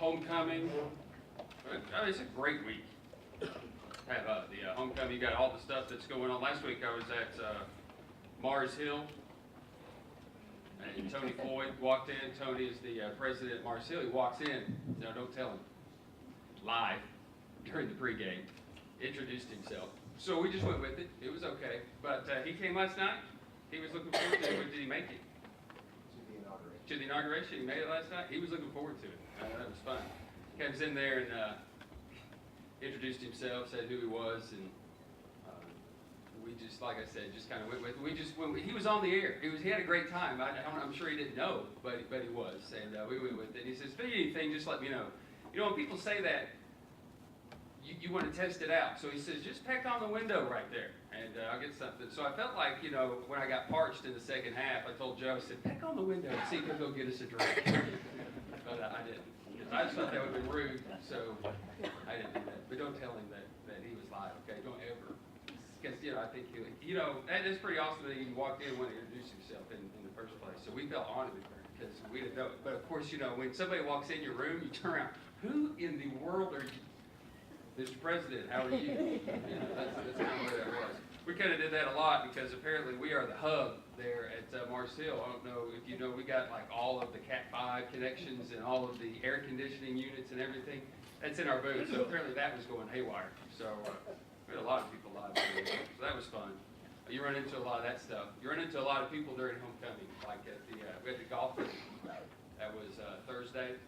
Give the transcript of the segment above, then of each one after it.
homecoming. I mean, it's a great week. Have the homecoming. You got all the stuff that's going on. Last week I was at Mars Hill, and Tony Floyd walked in. Tony is the president at Mars Hill. He walks in. No, don't tell him. Live during the pregame, introduced himself. So we just went with it. It was okay. But he came last night. He was looking forward to it. Did he make it? To the inauguration. He made it last night. He was looking forward to it. That was fun. Comes in there and introduced himself, said who he was, and we just, like I said, just kind of went with it. He was on the air. He had a great time. I'm sure he didn't know, but he was, and we went with it. He says, if you need anything, just let me know. You know, when people say that, you want to test it out. So he says, just peck on the window right there, and I'll get something. So I felt like, you know, when I got parched in the second half, I told Joe, I said, peck on the window and see if he'll go get us a drink. But I didn't. I just thought that would have been rude, so I didn't do that. But don't tell him that he was live, okay? Don't ever. Because, you know, I think, that's pretty awesome that he walked in when he introduced himself in the first place. So we felt honored because we didn't know it. But, of course, you know, when somebody walks in your room, you turn around, who in the world are you? Mr. President, how are you? You know, that's kind of where that was. We kind of did that a lot because apparently we are the hub there at Mars Hill. I don't know if you know, we got like all of the Cat 5 connections and all of the air conditioning units and everything. That's in our booth. So apparently that was going haywire. So we had a lot of people live there. So that was fun. You run into a lot of that stuff. You run into a lot of people during homecoming, like at the we had the golf. That was Thursday.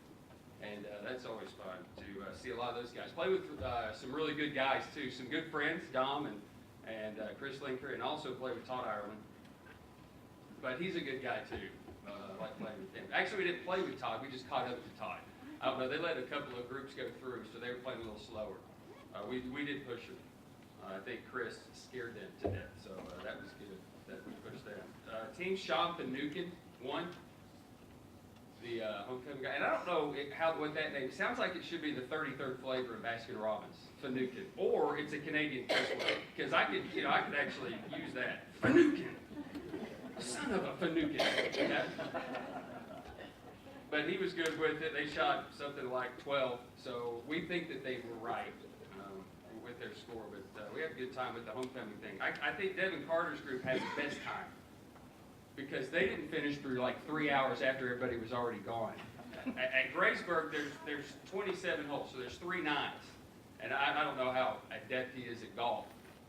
And that's always fun to see a lot of those guys. Play with some really good guys, too. Some good friends, Dom and Chris Linker, and also play with Todd Ireland. But he's a good guy, too. I like playing with him. Actually, we didn't play with Todd. We just caught up to Todd. I don't know. They let a couple of groups go through, so they were playing a little slower. We did push them. I think Chris scared them to death, so that was good that we pushed them. Team Shop and Nukin won. The homecoming guy, and I don't know what that name. It sounds like it should be the 33rd flavor of Baskin-Robbins, Finucane, or it's a Canadian festival. Because I could actually use that. Finucane, son of a Finucane. Yeah. But he was good with it. They shot something like 12, so we think that they were right with their score. But we had a good time with the homecoming thing. I think Devin Carter's group had the best time, because they didn't finish through like 3 hours after everybody was already gone. At Graysburg, there's 27 holes, so there's 3 nines. And I don't know how adept he is at golf,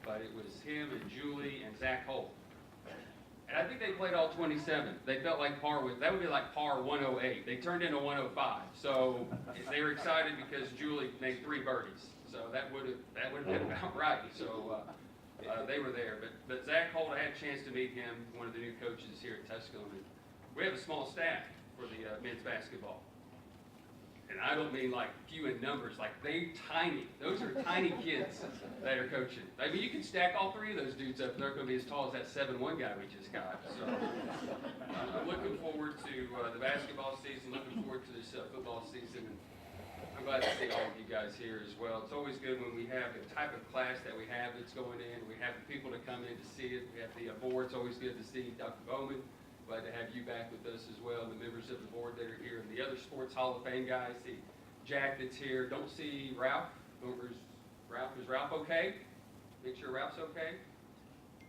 but it was him and Julie and Zach Holt. And I think they played all 27. They felt like that would be like par 108. They turned into 105. So they were excited because Julie made 3 birdies. So that would have been about right. So they were there, but Zach Holt, I had a chance to meet him, one of the new coaches here at Tusculum. We have a small staff for the men's basketball, and I don't mean like few in numbers, like they tiny. Those are tiny kids that are coaching. I mean, you can stack all 3 of those dudes up, they're going to be as tall as that 7'1" guy we just got. So I'm looking forward to the basketball season, looking forward to this football season. I'm glad to see all of you guys here as well. It's always good when we have the type of class that we have that's going in. We have the people to come in to see it. We have the board. It's always good to see Dr. Bowman. Glad to have you back with us as well, the members of the board that are here, and the other Sports Hall of Fame guys. See Jack that's here. Don't see Ralph. Is Ralph okay? Make sure Ralph's okay.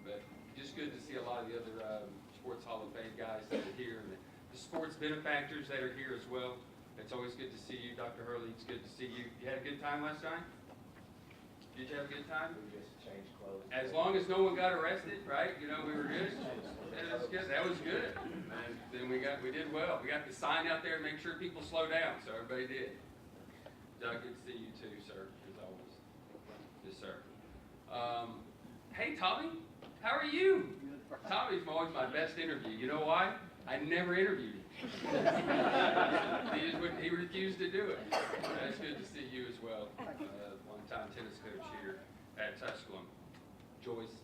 But just good to see a lot of the other Sports Hall of Fame guys that are here, and the sports benefactors that are here as well. It's always good to see you, Dr. Hurley. It's good to see you. You had a good time last night? Did you have a good time? We just changed clothes. As long as no one got arrested, right? You know, we were good. That was good. That was good. And then we did well. We got the sign out there to make sure people slow down, so everybody did. Doug, good to see you too, sir, as always. Yes, sir. Hey, Tommy, how are you? Tommy's always my best interview. You know why? I never interviewed him. He refused to do it. It's good to see you as well. One-time tennis coach here at Tusculum. Joyce,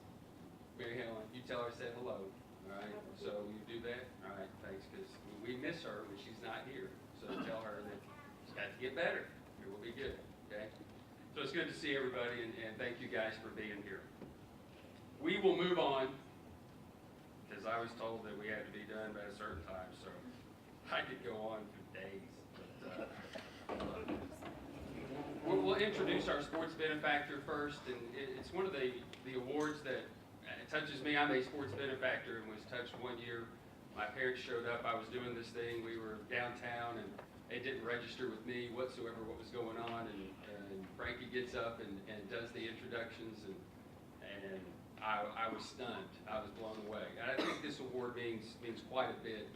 Mary Helen, you tell her I said hello. All right. So you do that. All right. Thanks, because we miss her when she's not here. So tell her that she's got to get better. It will be good. Okay. So it's good to see everybody, and thank you guys for being here. We will move on, because I was told that we had to be done by a certain time, so I could go on for days. But We'll introduce our sports benefactor first, and it's one of the awards that touches me. I'm a sports benefactor and was touched one year. My parents showed up. I was doing this thing. We were downtown, and it didn't register with me whatsoever what was going on. And Frankie gets up and does the introductions, and I was stunned. I was blown away. And I think this award means quite a bit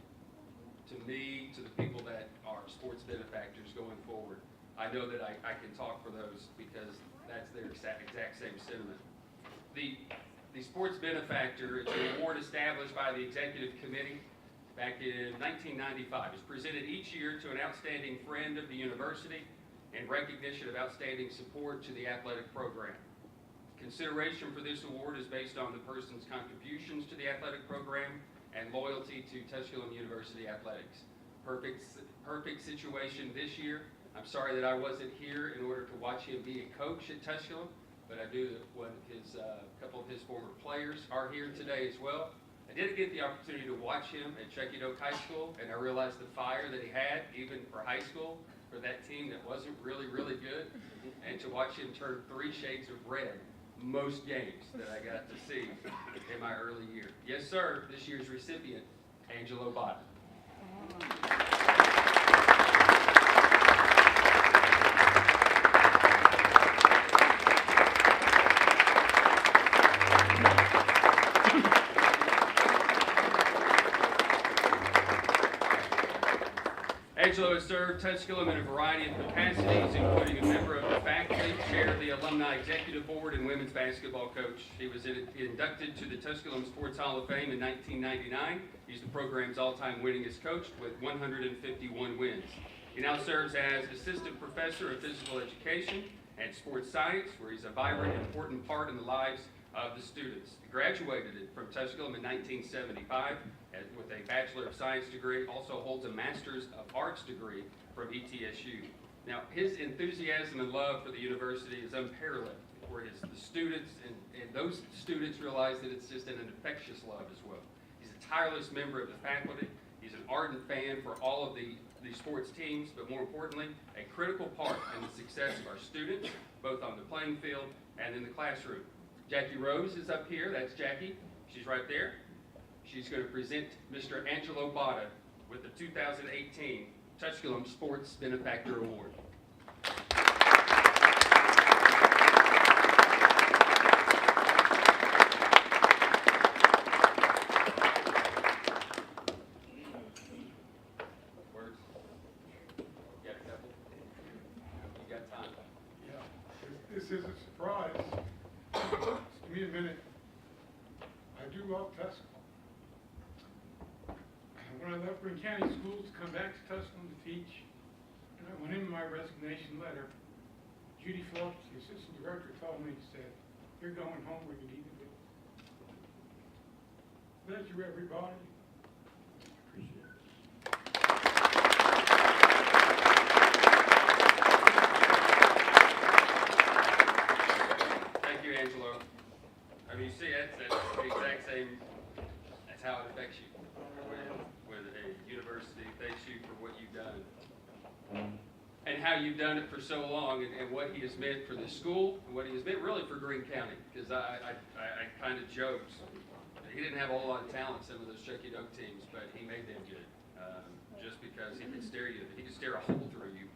to me, to the people that are sports benefactors going forward. I know that I can talk for those because that's their exact same sentiment. The sports benefactor is an award established by the executive committee back in 1995. It's presented each year to an outstanding friend of the university in recognition of outstanding support to the athletic program. Consideration for this award is based on the person's contributions to the athletic program and loyalty to Tusculum University athletics. Perfect situation this year. I'm sorry that I wasn't here in order to watch him be a coach at Tusculum, but I do that a couple of his former players are here today as well. I did get the opportunity to watch him at Chucky Doak High School, and I realized the fire that he had, even for high school, for that team that wasn't really good, and to watch him turn 3 shades of red most games that I got to see in my early year. Yes, sir, this year's recipient, Angelo Botta. Angelo has served Tusculum in a variety of capacities, including a member of the faculty, chair of the Alumni Executive Board, and women's basketball coach. He was inducted to the Tusculum Sports Hall of Fame in 1999. He's the program's all-time winningest coach with 151 wins. He now serves as assistant professor of physical education and sports science, where he's a vibrant and important part in the lives of the students. He graduated from Tusculum in 1975 with a Bachelor of Science degree, also holds a Master's of Arts degree from ETSU. Now, his enthusiasm and love for the university is unparalleled, where the students and those students realize that it's just an infectious love as well. He's a tireless member of the faculty. He's an ardent fan for all of the sports teams, but more importantly, a critical part in the success of our students, both on the playing field and in the classroom. Jackie Rose is up here. That's Jackie. She's right there. She's going to present Mr. Angelo Botta with the 2018 Tusculum Sports Benefactor Award. Words? You got a couple? You got time? Yeah, this is a surprise. Just give me a minute. I do love Tusculum. When I left Greene County Schools to come back to Tusculum to teach, and I went in my resignation letter, Judy Phillips, the assistant director, told me, said, "You're going home where you need to be." Thank you, everybody. Appreciate it. Thank you, Angelo. I mean, you see, that's the exact same, that's how it affects you. When a university thanks you for what you've done and how you've done it for so long, and what he has meant for the school, and what he has meant really for Greene County. Because I kind of joked, he didn't have a whole lot of talent, some of those Chucky Doak teams, but he made them good. Just because he could stare a hole through you.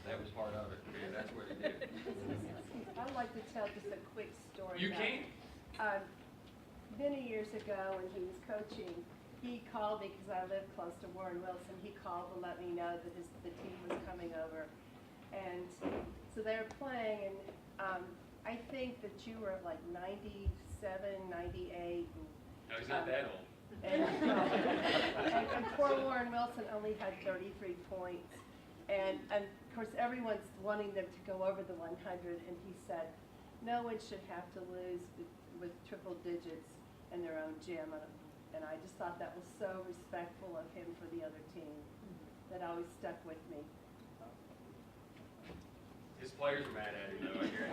That was part of it, and that's what he did. I'd like to tell just a quick story. You can. Many years ago when he was coaching, he called me because I live close to Warren Wilson. He called to let me know that the team was coming over. And so they were playing, and I think that you were like 97, 98. No, he's not that old. And poor Warren Wilson only had 33 points. And of course, everyone's wanting them to go over the 100, and he said, no one should have to lose with triple digits in their own gym. And I just thought that was so respectful of him for the other team. That always stuck with me. His players are mad at him, though, I hear.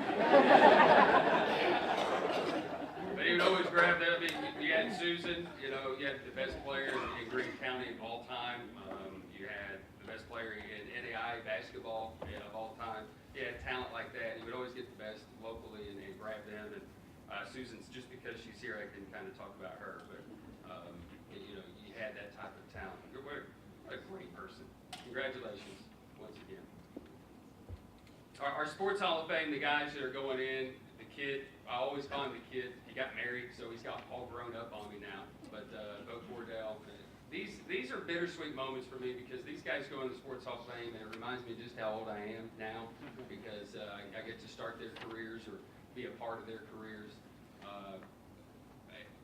But he would always grab that. I mean, you had Susan, you know, you had the best player in Greene County of all time. You had the best player in NAI basketball of all time. He had talent like that. He would always get the best locally and grab them. And Susan's, just because she's here, I can kind of talk about her. But, you know, you had that type of talent. What a great person. Congratulations once again. Our Sports Hall of Fame, the guys that are going in, the kid, I always call him the kid. He got married, so he's got all grown up on me now. But Cordell, these are bittersweet moments for me because these guys go in the Sports Hall of Fame, and it reminds me just how old I am now because I get to start their careers or be a part of their careers.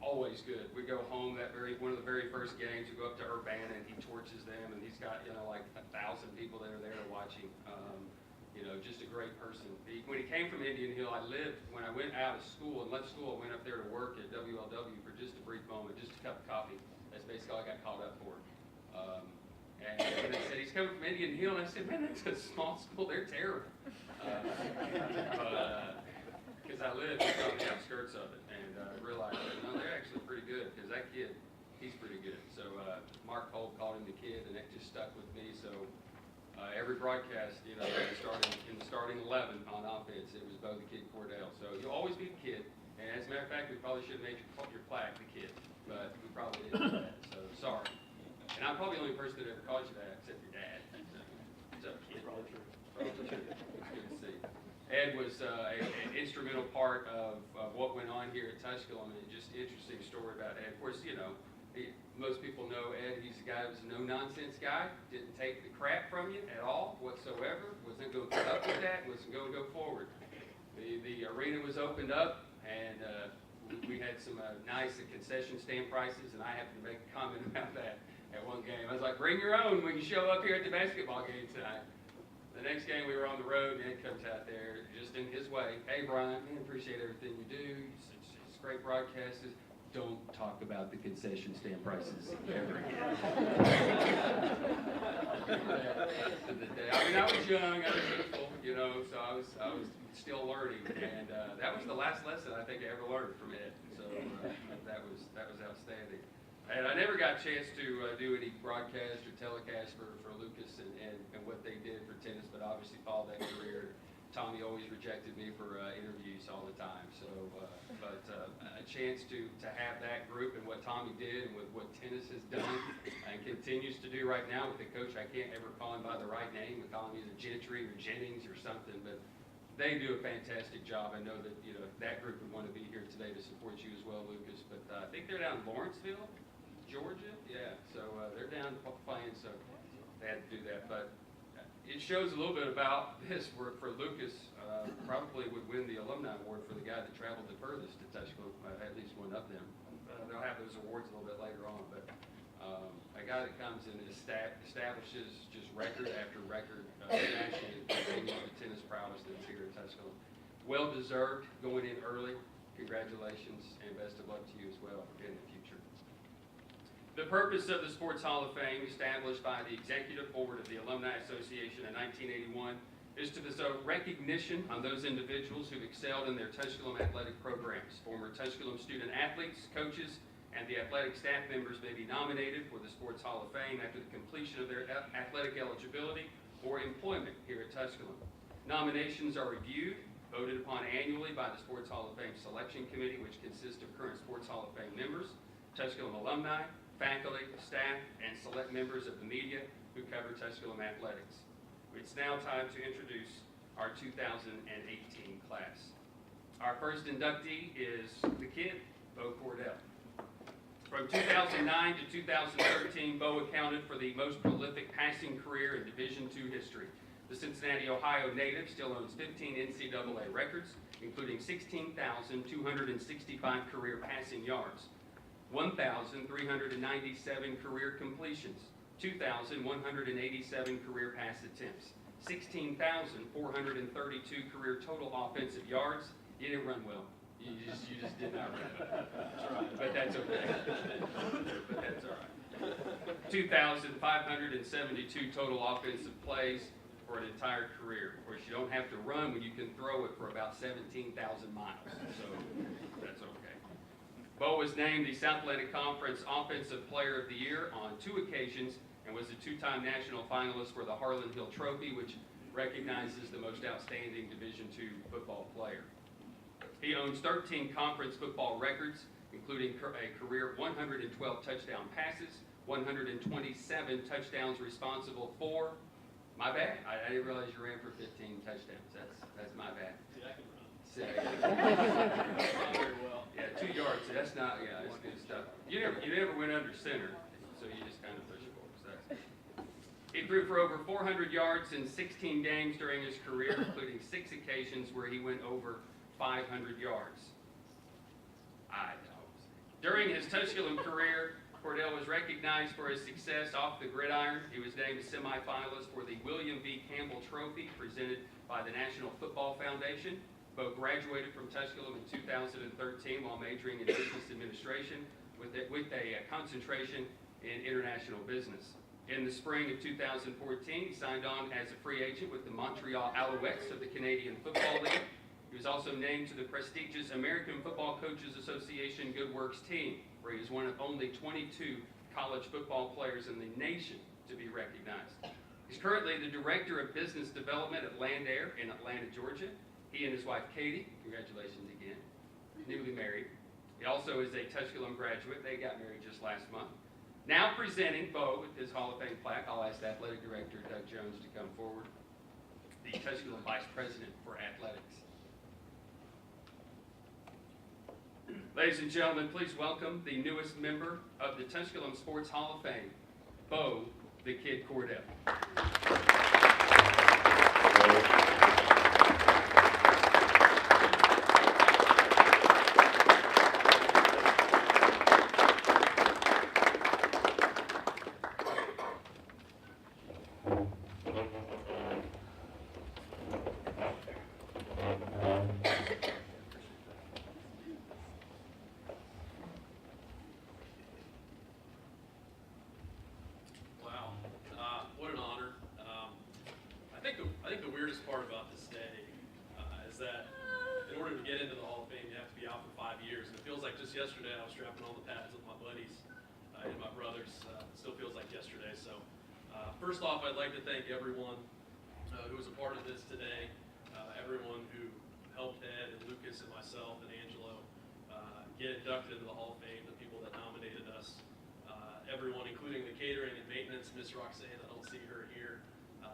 Always good. We go home one of the very first games. We go up to Urbana and he torches them, and he's got like 1,000 people that are there watching. Just a great person. When he came from Indian Hill, when I went out of school and left school, I went up there to work at WLW for just a brief moment, just a cup of coffee. That's basically all I got called up for. And they said he's coming from Indian Hill, and I said, man, that's a small school. They're terrible. Because I live just on the outskirts of it, and realized that, no, they're actually pretty good, because that kid, he's pretty good. So Mark Holt called him the kid, and that just stuck with me. So every broadcast, in the starting 11 on offense, it was Bo the Kid Cordell. So you'll always be the kid, and as a matter of fact, we probably should have made your plaque the kid, but we probably didn't do that, so sorry. And I'm probably the only person that ever called you that, except your dad. What's up, kid? Probably true. It's good to see. Ed was an instrumental part of what went on here at Tusculum, and just an interesting story about Ed. Of course, most people know Ed. He's a guy who was a no-nonsense guy, didn't take the crap from you at all whatsoever, wasn't going to put up with that, wasn't going to go forward. The arena was opened up, and we had some nice concession stand prices, and I happened to make a comment about that at one game. I was like, bring your own when you show up here at the basketball game tonight. The next game we were on the road, and Ed comes out there just in his way. Hey, Brian, man, appreciate everything you do. It's great broadcast. Don't talk about the concession stand prices ever again. I mean, I was young, I was youthful, so I was still learning, and that was the last lesson I think I ever learned from Ed. So that was outstanding. And I never got a chance to do any broadcast or telecast for Lukas and what they did for tennis, but obviously followed that career. Tommy always rejected me for interviews all the time. So, but a chance to have that group and what Tommy did and with what tennis has done and continues to do right now with the coach. I can't ever call him by the right name. We call him either Gentry or Jennings or something, but they do a fantastic job. I know that that group would want to be here today to support you as well, Lukas. But I think they're down in Lawrenceville, Georgia. Yeah, so they're down playing, so they had to do that. But it shows a little bit about this for Lukas. Probably would win the alumni award for the guy that traveled the furthest to Tusculum, at least one of them. They'll have those awards a little bit later on, but a guy that comes in and establishes just record after record nationally, continues the tennis prowess that's here at Tusculum. Well deserved, going in early. Congratulations and best of luck to you as well in the future. The purpose of the Sports Hall of Fame, established by the Executive Board of the Alumni Association in 1981, is to bestow recognition on those individuals who've excelled in their Tusculum athletic programs. Former Tusculum student athletes, coaches, and the athletic staff members may be nominated for the Sports Hall of Fame after the completion of their athletic eligibility or employment here at Tusculum. Nominations are reviewed, voted upon annually by the Sports Hall of Fame Selection Committee, which consists of current Sports Hall of Fame members, Tusculum alumni, faculty, staff, and select members of the media who cover Tusculum athletics. It's now time to introduce our 2018 class. Our first inductee is the kid, Bo Cordell. From 2009 to 2013, Bo accounted for the most prolific passing career in Division II history. The Cincinnati, Ohio native still owns 15 NCAA records, including 16,265 career passing yards, 1,397 career completions, 2,187 career pass attempts, 16,432 career total offensive yards. You didn't run well. You just did not run well. But that's okay. But that's all right. 2,572 total offensive plays for an entire career. Of course, you don't have to run when you can throw it for about 17,000 miles. So that's okay. Bo was named the South Atlantic Conference Offensive Player of the Year on 2 occasions and was a 2-time national finalist for the Harlan Hill Trophy, which recognizes the most outstanding Division II football player. He owns 13 conference football records, including a career 112 touchdown passes, 127 touchdowns responsible for. My bad. I didn't realize you ran for 15 touchdowns. That's my bad. See, I can run. See, Not very well. yeah, 2 yards. That's not. Yeah, that's good stuff. You never went under center, so you just kind of push forward. So that's good. He threw for over 400 yards in 16 games during his career, including 6 occasions where he went over 500 yards. During his Tusculum career, Cordell was recognized for his success off the gridiron. He was named a semifinalist for the William V. Campbell Trophy presented by the National Football Foundation. Bo graduated from Tusculum in 2013 while majoring in business administration with a concentration in international business. In the spring of 2014, he signed on as a free agent with the Montreal Alouettes of the Canadian Football League. He was also named to the prestigious American Football Coaches Association Good Works team, where he is one of only 22 college football players in the nation to be recognized. He's currently the Director of Business Development at Land Air in Atlanta, Georgia. He and his wife, Katie, congratulations again, newly married. He also is a Tusculum graduate. They got married just last month. Now presenting Bo with his Hall of Fame plaque, I'll ask the Athletic Director, Doug Jones, to come forward, the Tusculum Vice President for Athletics. Ladies and gentlemen, please welcome the newest member of the Tusculum Sports Hall of Fame, Bo the Kid Cordell. I think the weirdest part about this day is that in order to get into the Hall of Fame, you have to be out for 5 years. And it feels like just yesterday I was strapping on the pads with my buddies and my brothers. It still feels like yesterday. So first off, I'd like to thank everyone who was a part of this today, everyone who helped Ed and Lukas and myself and Angelo get inducted into the Hall of Fame, the people that nominated us, everyone, including the catering and maintenance, Miss Roxanne. I don't see her here.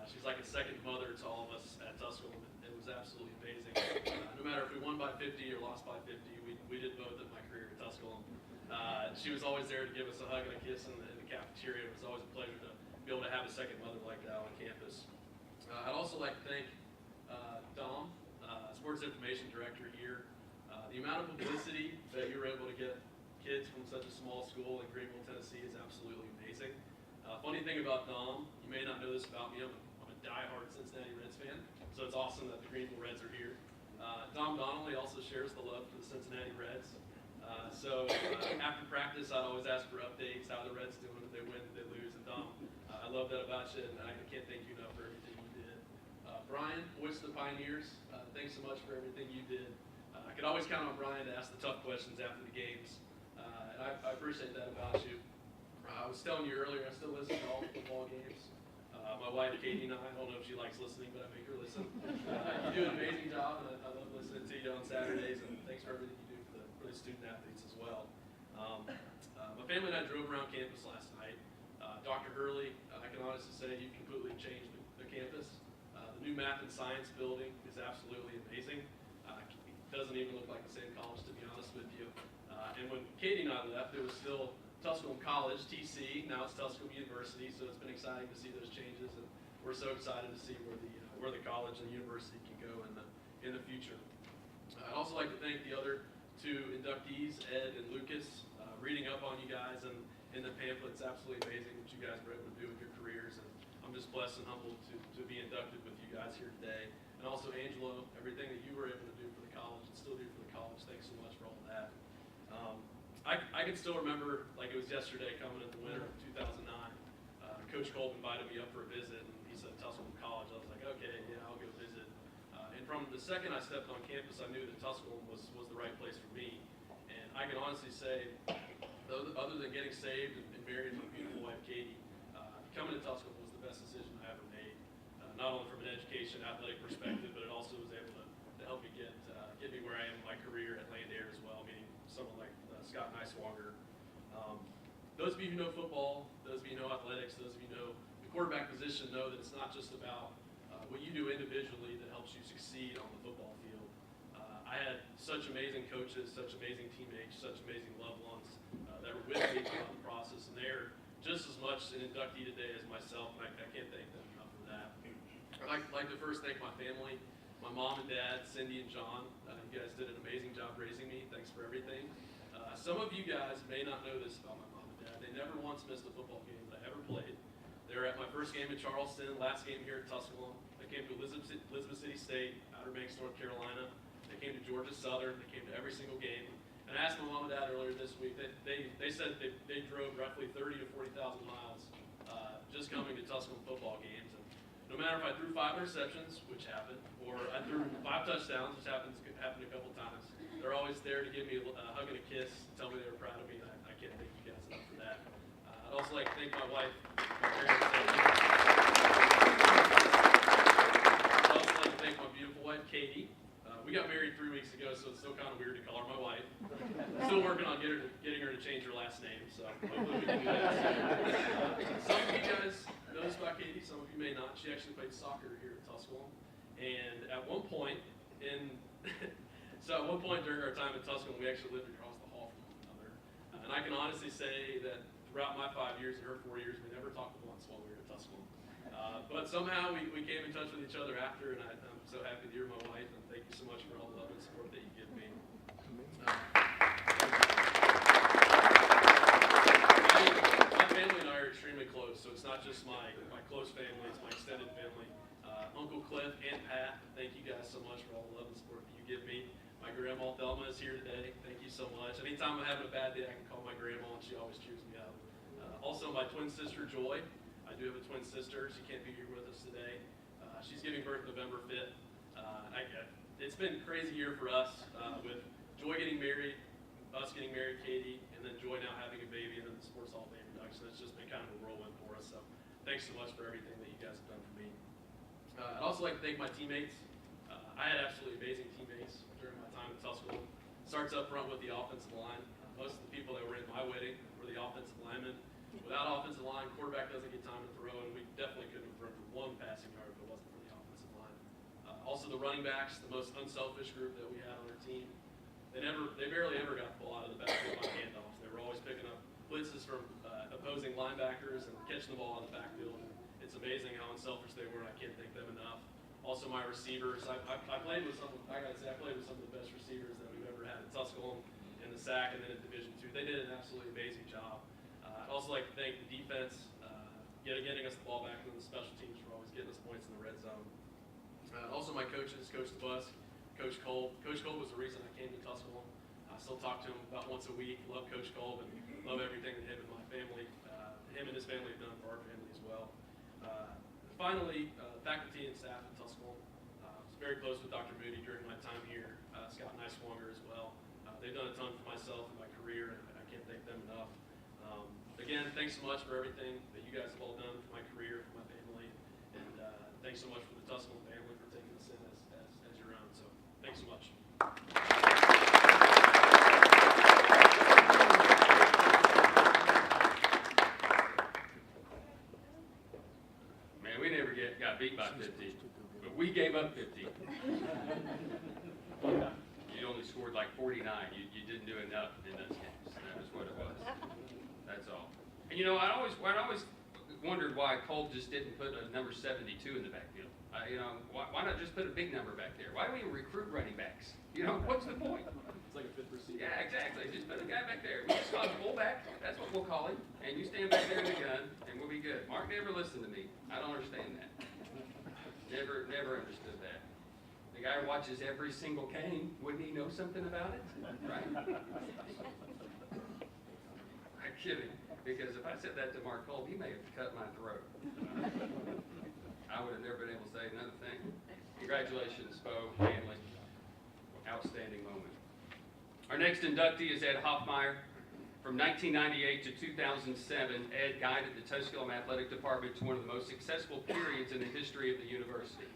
She's like a second mother to all of us at Tusculum. It was absolutely amazing. No matter if we won by 50 or lost by 50, we did both in my career at Tusculum. She was always there to give us a hug and a kiss in the cafeteria. It was always a pleasure to be able to have a second mother like that on campus. I'd also like to thank Dom, Sports Information Director here. The amount of publicity that you were able to get kids from such a small school in Greenville, Tennessee is absolutely amazing. Funny thing about Dom, you may not know this about me, I'm a diehard Cincinnati Reds fan, so it's awesome that the Greenville Reds are here. Dom Donnelly also shares the love for the Cincinnati Reds. So after practice, I'd always ask for updates, how the Reds doing, if they win, if they lose. And Dom, I love that about you, and I can't thank you enough for everything you did. Brian, voice of the Pioneers, thanks so much for everything you did. I could always count on Brian to ask the tough questions after the games, and I appreciate that about you. I was telling you earlier, I still listen to all the football games. My wife, Katie, and I don't know if she likes listening, but I make her listen. You do an amazing job, and I love listening to you on Saturdays, and thanks for everything you do for the student athletes as well. My family and I drove around campus last night. Dr. Hurley, I can honestly say you completely changed the campus. The new math and science building is absolutely amazing. It doesn't even look like the same college, to be honest with you. And when Katie and I left, it was still Tusculum College, TC, now it's Tusculum University, so it's been exciting to see those changes, and we're so excited to see where the college and the university can go in the future. I'd also like to thank the other two inductees, Ed and Lukas. Reading up on you guys and in the pamphlet, it's absolutely amazing what you guys were able to do with your careers, and I'm just blessed and humbled to be inducted with you guys here today. And also Angelo, everything that you were able to do for the college and still do for the college, thanks so much for all of that. I can still remember like it was yesterday coming in the winter of 2009. Coach Kolb invited me up for a visit, and he said Tusculum College. I was like, okay, yeah, I'll go visit. And from the second I stepped on campus, I knew that Tusculum was the right place for me. And I can honestly say, other than getting saved and married my beautiful wife, Katie, coming to Tusculum was the best decision I ever made. Not only from an education, athletic perspective, but it also was able to help me get me where I am in my career at Landair as well, meaning someone like Scott Neiswanger. Those of you who know football, those of you who know athletics, those of you who know the quarterback position know that it's not just about what you do individually that helps you succeed on the football field. I had such amazing coaches, such amazing teammates, such amazing loved ones that were with me throughout the process, and they're just as much an inductee today as myself, and I can't thank them enough for that. I'd like to first thank my family, my mom and dad, Cindy and John. You guys did an amazing job raising me. Thanks for everything. Some of you guys may not know this about my mom and dad. They never once missed a football game that I ever played. They were at my first game in Charleston, last game here at Tusculum. They came to Elizabeth City State, Outer Banks, North Carolina. They came to Georgia Southern. They came to every single game. And I asked my mom and dad earlier this week, they said they drove roughly 30 to 40,000 miles just coming to Tusculum football games. And no matter if I threw 5 interceptions, which happened, or I threw 5 touchdowns, which happened a couple times, they're always there to give me a hug and a kiss, tell me they were proud of me, and I can't thank you guys enough for that. I'd also like to thank my wife, my parents. I'd also like to thank my beautiful wife, Katie. We got married 3 weeks ago, so it's still kind of weird to call her my wife. Still working on getting her to change her last name, so hopefully we can do that soon. Some of you guys know this about Katie, some of you may not. She actually played soccer here at Tusculum, and at one point during our time at Tusculum, we actually lived across the hall from one another. And I can honestly say that throughout my 5 years and her 4 years, we never talked once while we were at Tusculum. But somehow we came in touch with each other after, and I'm so happy that you're my wife, and thank you so much for all the love and support that you give me. My family and I are extremely close, so it's not just my close family, it's my extended family. Uncle Cliff, Aunt Pat, thank you guys so much for all the love and support that you give me. My grandma Thelma is here today. Thank you so much. Anytime I'm having a bad day, I can call my grandma, and she always cheers me up. Also, my twin sister, Joy. I do have a twin sister. She can't be here with us today. She's giving birth November 5th. It's been a crazy year for us with Joy getting married, us getting married, Katie, and then Joy now having a baby, and then the Sports Hall of Fame induction. It's just been kind of a whirlwind for us. So thanks so much for everything that you guys have done for me. I'd also like to thank my teammates. I had absolutely amazing teammates during my time at Tusculum. Starts up front with the offensive line. Most of the people that were in my wedding were the offensive linemen. Without offensive line, quarterback doesn't get time to throw, and we definitely couldn't have run for 1 passing yard if it wasn't for the offensive line. Also the running backs, the most unselfish group that we had on our team. They barely ever got the ball out of the backfield on handoffs. They were always picking up blitzes from opposing linebackers and catching the ball out of the backfield. It's amazing how unselfish they were, and I can't thank them enough. Also my receivers, I played with some of the best receivers that we've ever had at Tusculum in the SAC and then in Division II. They did an absolutely amazing job. I'd also like to thank the defense, getting us the ball back, and then the special teams for always getting us points in the red zone. Also my coaches, Coach DeBusk, Coach Kolb. Coach Kolb was the reason I came to Tusculum. I still talk to him about once a week. Love Coach Kolb and love everything that him and my family, him and his family have done for our family as well. Finally, faculty and staff at Tusculum. I was very close with Dr. Moody during my time here, Scott Neiswanger as well. They've done a ton for myself and my career, and I can't thank them enough. Again, thanks so much for everything that you guys have all done for my career, for my family, and thanks so much for the Tusculum family for taking us in as your own. So thanks so much. Man, we never got beat by 50, but we gave up 50. You only scored like 49. You didn't do enough in those games. That was what it was. That's all. And you know, I always wondered why Kolb just didn't put a number 72 in the backfield. Why not just put a big number back there? Why do we recruit running backs? You know, what's the point? It's like a 5th receiver. Yeah, exactly. Just put a guy back there. We just call him fullback. That's what we'll call him. And you stand back there with a gun, and we'll be good. Mark never listened to me. I don't understand that. Never understood that. The guy watches every single game. Wouldn't he know something about it? Right? I'm kidding. Because if I said that to Mark Kolb, he may have cut my throat. I would have never been able to say another thing. Congratulations, Bo, family. Outstanding moment. Our Our next inductee is Ed Hoffmeyer. From 1998 to 2007, Ed guided the Tusculum Athletic Department to one of the most successful periods in the history of the university.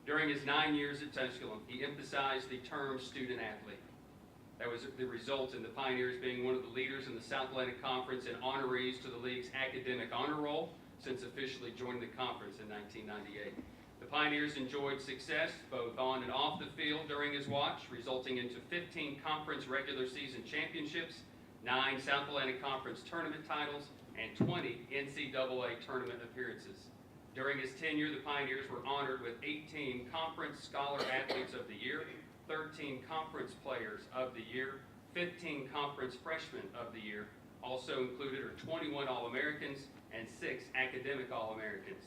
During his 9 years at Tusculum, he emphasized the term student athlete. That was the result in the Pioneers being one of the leaders in the South Atlantic Conference and honorees to the league's academic honor roll since officially joining the conference in 1998. The Pioneers enjoyed success both on and off the field during his watch, resulting into 15 conference regular season championships, 9 South Atlantic Conference tournament titles, and 20 NCAA tournament appearances. During his tenure, the Pioneers were honored with 18 Conference Scholar Athletes of the Year, 13 Conference Players of the Year, 15 Conference Freshmen of the Year. Also included are 21 All-Americans and 6 Academic All-Americans.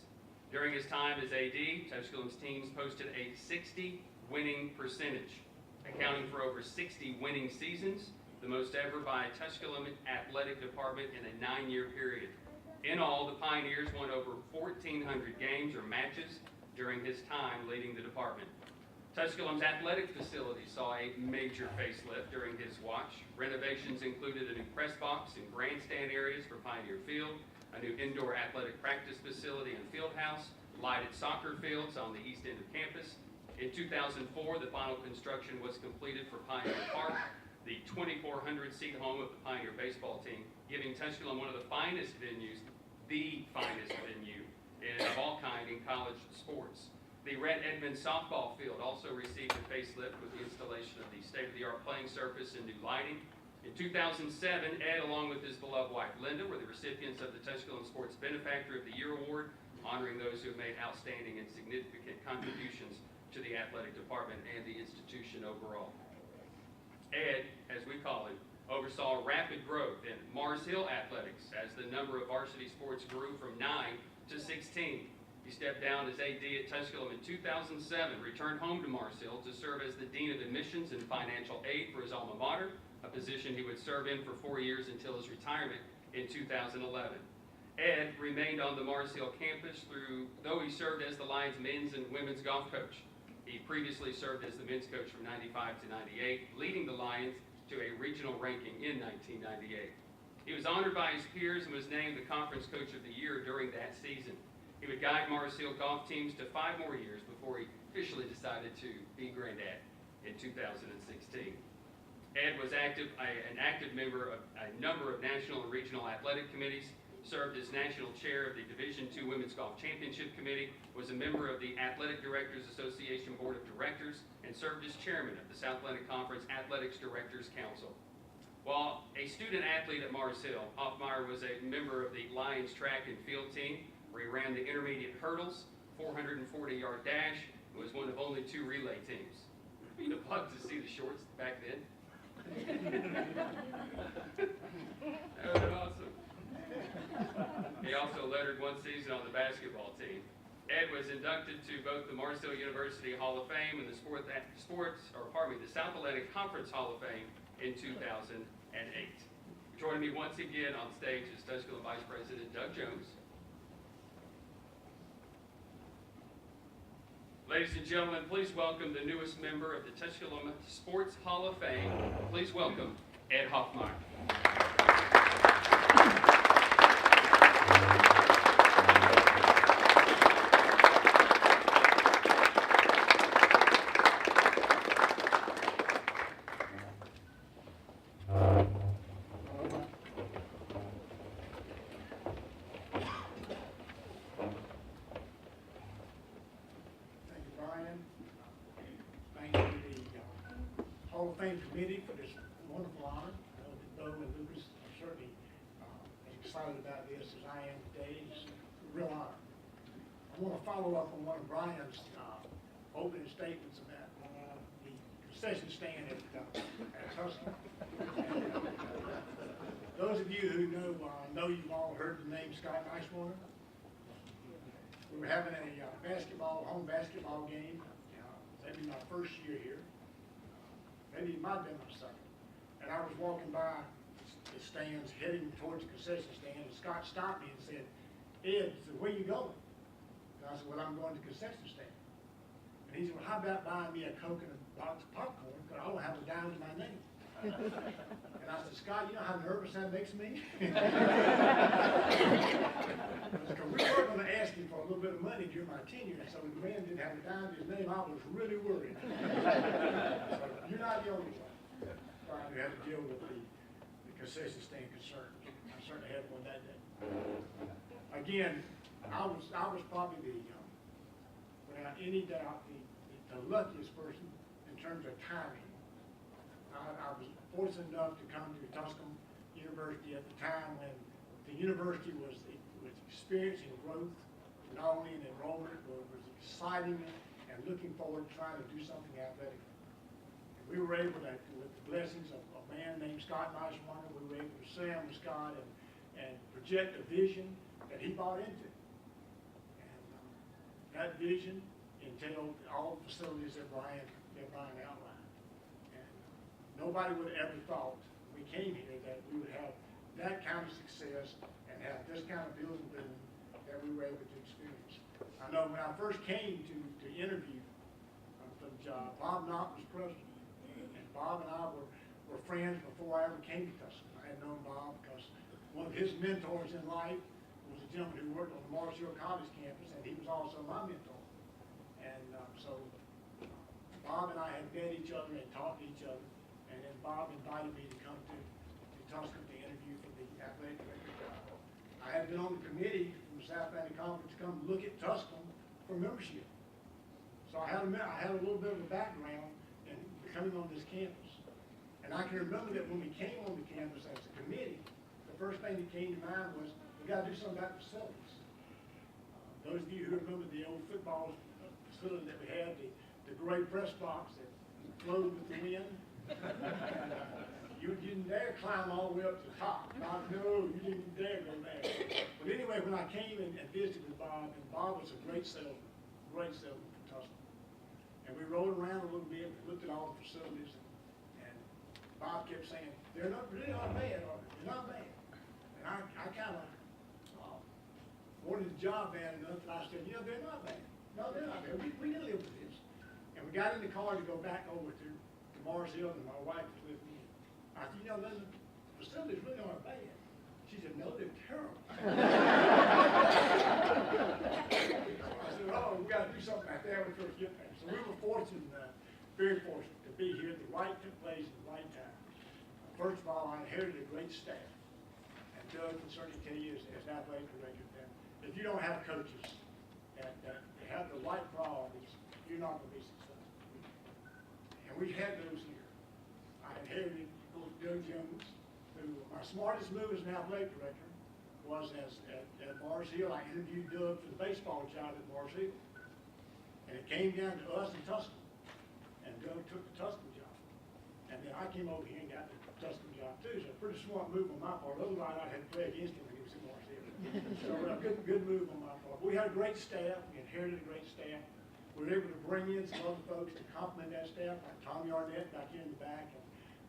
During his time as AD, Tusculum's teams posted a 60 winning percentage, accounting for over 60 winning seasons, the most ever by a Tusculum athletic department in a 9-year period. In all, the Pioneers won over 1,400 games or matches during his time leading the department. Tusculum's athletic facility saw a major facelift during his watch. Renovations included a new press box and grandstand areas for Pioneer Field, a new indoor athletic practice facility and field house, lighted soccer fields on the east end of campus. In 2004, the final construction was completed for Pioneer Park, the 2,400-seat home of the Pioneer baseball team, giving Tusculum one of the finest venues, the finest venue of all kind in college sports. The Red Edmonds softball field also received a facelift with the installation of the state-of-the-art playing surface and new lighting. In 2007, Ed, along with his beloved wife Linda, were the recipients of the Tusculum Sports Benefactor of the Year Award, honoring those who have made outstanding and significant contributions to the athletic department and the institution overall. Ed, as we call him, oversaw rapid growth in Mars Hill athletics as the number of varsity sports grew from 9 to 16. He stepped down as AD at Tusculum in 2007, returned home to Mars Hill to serve as the Dean of Admissions and Financial Aid for his alma mater, a position he would serve in for 4 years until his retirement in 2011. Ed remained on the Mars Hill campus though he served as the Lions men's and women's golf coach. He previously served as the men's coach from 95 to 98, leading the Lions to a regional ranking in 1998. He was honored by his peers and was named the Conference Coach of the Year during that season. He would guide Mars Hill golf teams to 5 more years before he officially decided to be granddad in 2016. Ed was an active member of a number of national and regional athletic committees, served as national chair of the Division II Women's Golf Championship Committee, was a member of the Athletic Directors Association Board of Directors, and served as chairman of the South Atlantic Conference Athletics Directors Council. While a student athlete at Mars Hill, Hoffmeyer was a member of the Lions track and field team, where he ran the intermediate hurdles, 440-yard dash, and was one of only 2 relay teams. You'd have loved to see the shorts back then. That would have been awesome. He also lettered 1 season on the basketball team. Ed was inducted to both the Mars Hill University Hall of Fame and the South Atlantic Conference Hall of Fame in 2008. Joining me once again on stage is Tusculum Vice President Doug Jones. Ladies and gentlemen, please welcome the newest member of the Tusculum Sports Hall of Fame. Please welcome Ed Hoffmeyer. Hall of Fame committee for this wonderful honor. I know that Bo and Lukas are certainly as excited about this as I am today. It's a real honor. I want to follow up on one of Brian's opening statements about the concession stand at Tusculum. Those of you who know you've all heard the name Scott Nicewater. We were having a home basketball game. That'd be my first year here. Maybe it might have been my second. And I was walking by the stands, heading towards the concession stand, and Scott stopped me and said, "Ed," he said, "where you going?" And I said, "Well, I'm going to the concession stand." And he said, "Well, how about buying me a Coke and a box of popcorn, because I don't have a dime to my name." And I said, Scott, you know how nervous that makes me? Because we were going to ask him for a little bit of money during my tenure, so when the man didn't have a dime to his name, I was really worried. So you're not the only one trying to have to deal with the concession stand concerns. I certainly had one that day. Again, I was probably without any doubt, the luckiest person in terms of timing. I was fortunate enough to come to Tusculum University at the time when the university was experiencing growth, not only in enrollment, but was exciting and looking forward to trying to do something athletic. And we were able to, with the blessings of a man named Scott Niswanger, we were able to sit down with Scott and project a vision that he bought into. And that vision entailed all the facilities that Brian outlined. And nobody would have ever thought when we came here that we would have that kind of success and have this kind of building boom that we were able to experience. I know when I first came to interview for the job, Bob Knott was president. And Bob and I were friends before I ever came to Tusculum. I had known Bob because one of his mentors in life was a gentleman who worked on the Mars Hill College campus, and he was also my mentor. And so Bob and I had met each other and talked to each other, and then Bob invited me to come to Tusculum to interview for the athletic director job. I had been on the committee from the South Atlantic Conference to come look at Tusculum for membership. So I had a little bit of a background in coming on this campus. And I can remember that when we came on the campus as a committee, the first thing that came to mind was, we got to do something about facilities. Those of you who remember the old football facility that we had, the gray press box that flowed with the wind, you didn't dare climb all the way up to the top. No, you didn't dare go there. But anyway, when I came and visited with Bob, and Bob was a great salesman for Tusculum. And we rode around a little bit, we looked at all the facilities, and Bob kept saying, they're not really not bad, are they? They're not bad. And I kind of wanted the job bad enough, and I said, you know, they're not bad. No, they're not bad. We can live with this. And we got in the car to go back over to Mars Hill, and my wife was with me. I said, you know, the facilities really aren't bad. She said, no, they're terrible. I said, oh, we got to do something like that when we first get there. So we were fortunate, very fortunate to be here at the right place at the right time. First of all, I inherited a great staff. And Doug can certainly tell you as athletic director that if you don't have coaches that have the right priorities, you're not going to be successful. And we've had those here. I inherited Doug Jones, who my smartest move as an athletic director was at Mars Hill. I interviewed Doug for the baseball job at Mars Hill. And it came down to us and Tusculum. And Doug took the Tusculum job. And then I came over here and got the Tusculum job too. So a pretty smart move on my part. Otherwise, I'd have to play against him when he was in Mars Hill. So a good move on my part. We had a great staff. We inherited a great staff. We were able to bring in some other folks to complement that staff, like Tommy Arnett back here in the back.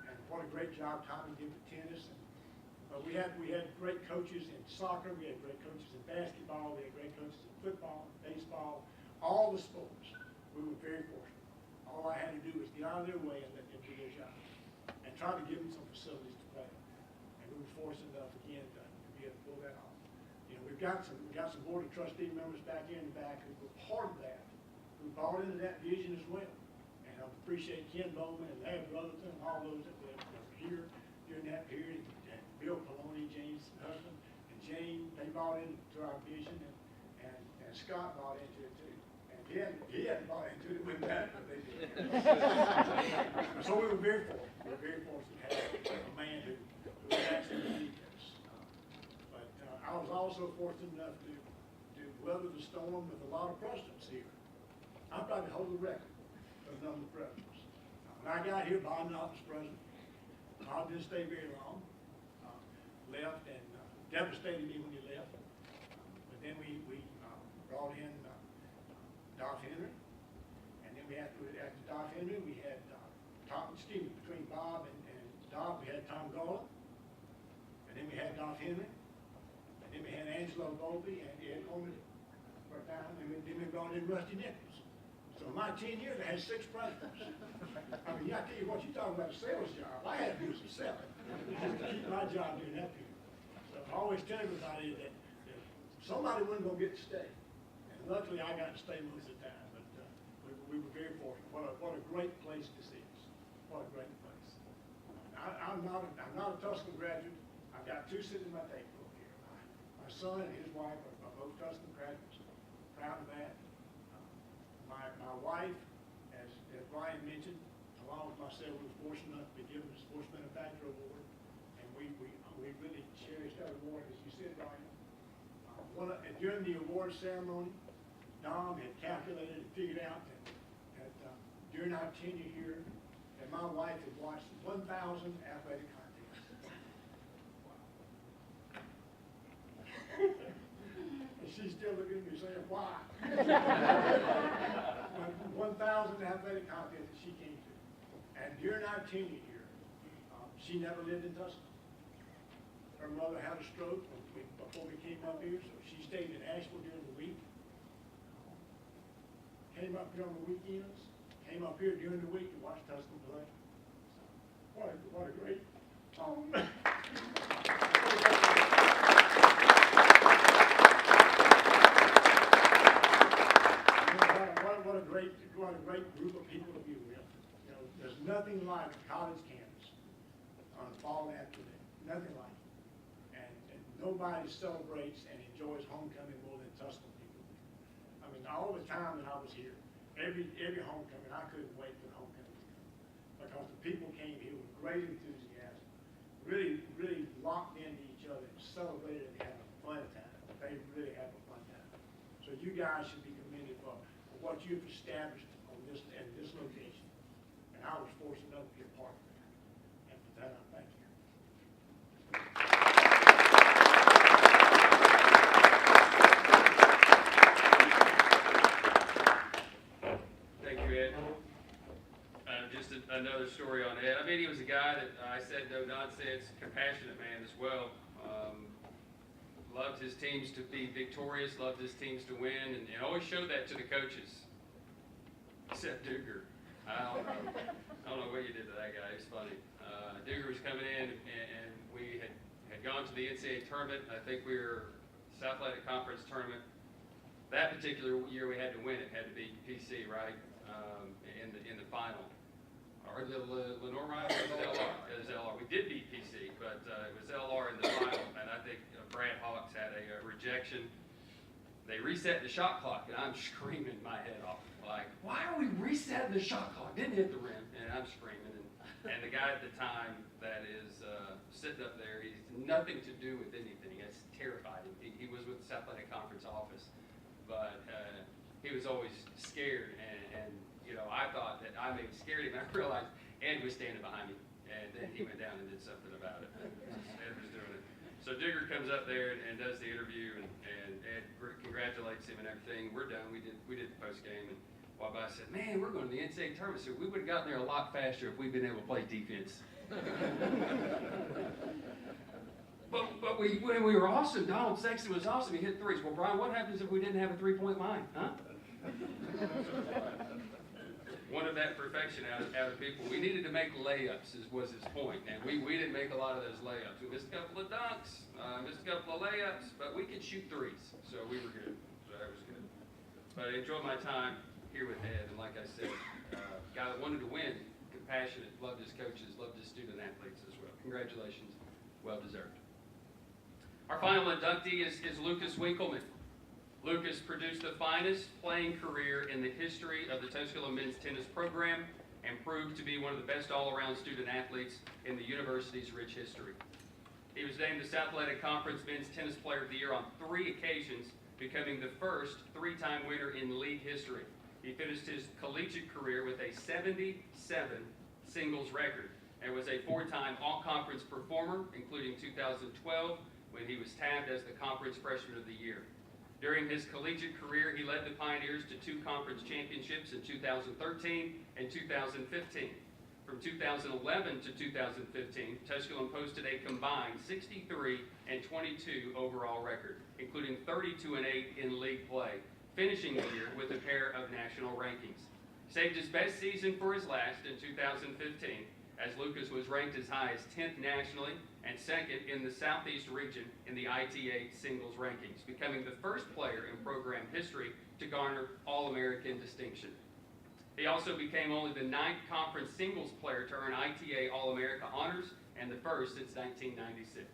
And what a great job Tommy did with tennis. And we had great coaches in soccer. We had great coaches in basketball. We had great coaches in football, baseball, all the sports. We were very fortunate. All I had to do was get out of their way and let them do their job, and try to give them some facilities to play. And we were fortunate enough again to be able to pull that off. You know, we've got some board of trustee members back here in the back who were part of that, who bought into that vision as well. And I appreciate Ken Bowman and Larry Brotherton and all those that were here during that period. And Bill Poloni, James' husband, and Jane, they bought into our vision, and Scott bought into it too. And he hadn't bought into it with that, but they did. So we were very fortunate. We were very fortunate to have a man who actually believed this. But I was also fortunate enough to weather the storm with a lot of presidents here. I probably hold the record of the number of presidents. When I got here, Bob Knott was president. Bob didn't stay very long. Left and devastated me when he left. But then we brought in Dolph Henry. And then after Dolph Henry, we had between Bob and Dolph, we had Tom Garland. And then we had Dolph Henry. And then we had Angelo Volpe and Ed Coleman for a time. And then we brought in Rusty Nichols. So in my 10 years, I had 6 presidents. I mean, I tell you what, you talking about a sales job. I had to do some selling just to keep my job doing that here. So I always tell everybody that somebody wasn't going to get to stay. And luckily, I got to stay most of the time. But we were very fortunate. What a great place this is. What a great place. I'm not a Tusculum graduate. I've got 2 sitting in my table over here. My son and his wife are both Tusculum graduates. Proud of that. My wife, as Ryan mentioned, along with myself, was fortunate enough to be given the Sports Benefactor Award, and we really cherish that award, as you said, Ryan. During the award ceremony, Dom had calculated and figured out that during our tenure here, that my wife had watched 1,000 athletic contests. And she's still looking at me saying, why? 1,000 athletic contests that she came to. And during our tenure here, she never lived in Tusculum. Her mother had a stroke before we came up here, so she stayed in Asheville during the week. Came up here on the weekends, came up here during the week to watch Tusculum play. So, what a great what a great group of people to be with. You know, there's nothing like a college campus on a fall afternoon. Nothing like it. And nobody celebrates and enjoys homecoming more than Tusculum people do. I mean, all the time that I was here, every homecoming, I couldn't wait for the homecoming to come. Because the people came here with great enthusiasm, really locked into each other and celebrated and had a fun time. They really had a fun time. So you guys should be commended for what you've established on this location. And I was fortunate enough to be a part of that. And for that, I thank you. Thank you, Ed. Just another story on Ed. I mean, he was a guy that I said no nonsense, compassionate man as well. Loved his teams to be victorious, loved his teams to win, and always showed that to the coaches. Except Duger. I don't know what you did to that guy. It's funny. Duger was coming in, and we had gone to the NCAA tournament. I think we were South Atlantic Conference tournament. That particular year, we had to win it. Had to beat PC, right, in the final. Or the Lenore Ryan, or was it LR? It was LR. We did beat PC, but it was LR in the final, and I think Brad Hawks had a rejection. They reset the shot clock, and I'm screaming my head off. Like, why are we resetting the shot clock? Didn't hit the rim, and I'm screaming. And the guy at the time that is sitting up there, he's nothing to do with anything. It's terrified him. He was with the South Atlantic Conference office, but he was always scared, and you know, I thought that I maybe scared him. I realized Ed was standing behind me, and then he went down and did something about it. Ed was doing it. So Digger comes up there and does the interview, and Ed congratulates him and everything. We're done. We did the post game, and Wabai said, "Man, we're going to the NCAA tournament, so we would have gotten there a lot faster if we'd been able to play defense." But when we were awesome, Donald Sexton was awesome. He hit threes. Well, Brian, what happens if we didn't have a three-point line, huh? Wanted that perfection out of people. We needed to make layups, was his point. And we didn't make a lot of those layups. We missed a couple of dunks, missed a couple of layups, but we could shoot threes. So we were good. So that was good. But I enjoyed my time here with Ed. And like I said, guy that wanted to win, compassionate, loved his coaches, loved his student athletes as well. Congratulations. Well deserved. Our final inductee is Lukas Winkelmann. Lukas produced the finest playing career in the history of the Tusculum men's tennis program and proved to be one of the best all-around student athletes in the university's rich history. He was named the South Atlantic Conference Men's Tennis Player of the Year on 3 occasions, becoming the first 3-time winner in league history. He finished his collegiate career with a 77 singles record and was a 4-time all-conference performer, including 2012, when he was tabbed as the Conference Freshman of the Year. During his collegiate career, he led the Pioneers to 2 conference championships in 2013 and 2015. From 2011 to 2015, Tusculum posted a combined 63 and 22 overall record, including 32 and 8 in league play, finishing the year with a pair of national rankings. Saved his best season for his last in 2015, as Lukas was ranked as high as 10th nationally and 2nd in the Southeast region in the ITA singles rankings, becoming the first player in program history to garner All-American distinction. He also became only the 9th conference singles player to earn ITA All-America honors and the first since 1996.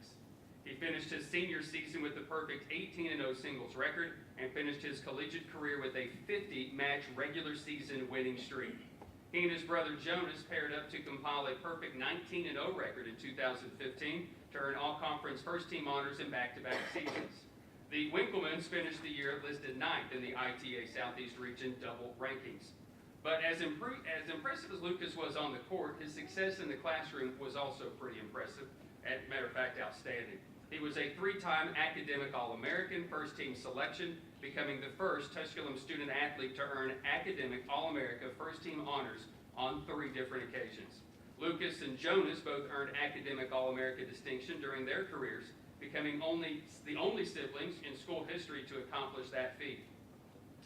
He finished his senior season with the perfect 18-0 singles record and finished his collegiate career with a 50-match regular season winning streak. He and his brother Jonas paired up to compile a perfect 19-0 record in 2015 to earn all-conference first-team honors in back-to-back seasons. The Winkelmanns finished the year listed 9th in the ITA Southeast Region double rankings. But as impressive as Lukas was on the court, his success in the classroom was also pretty impressive. As a matter of fact, outstanding. He was a 3-time academic All-American first-team selection, becoming the first Tusculum student athlete to earn academic All-America first-team honors on 3 different occasions. Lukas and Jonas both earned academic All-America distinction during their careers, becoming the only siblings in school history to accomplish that feat.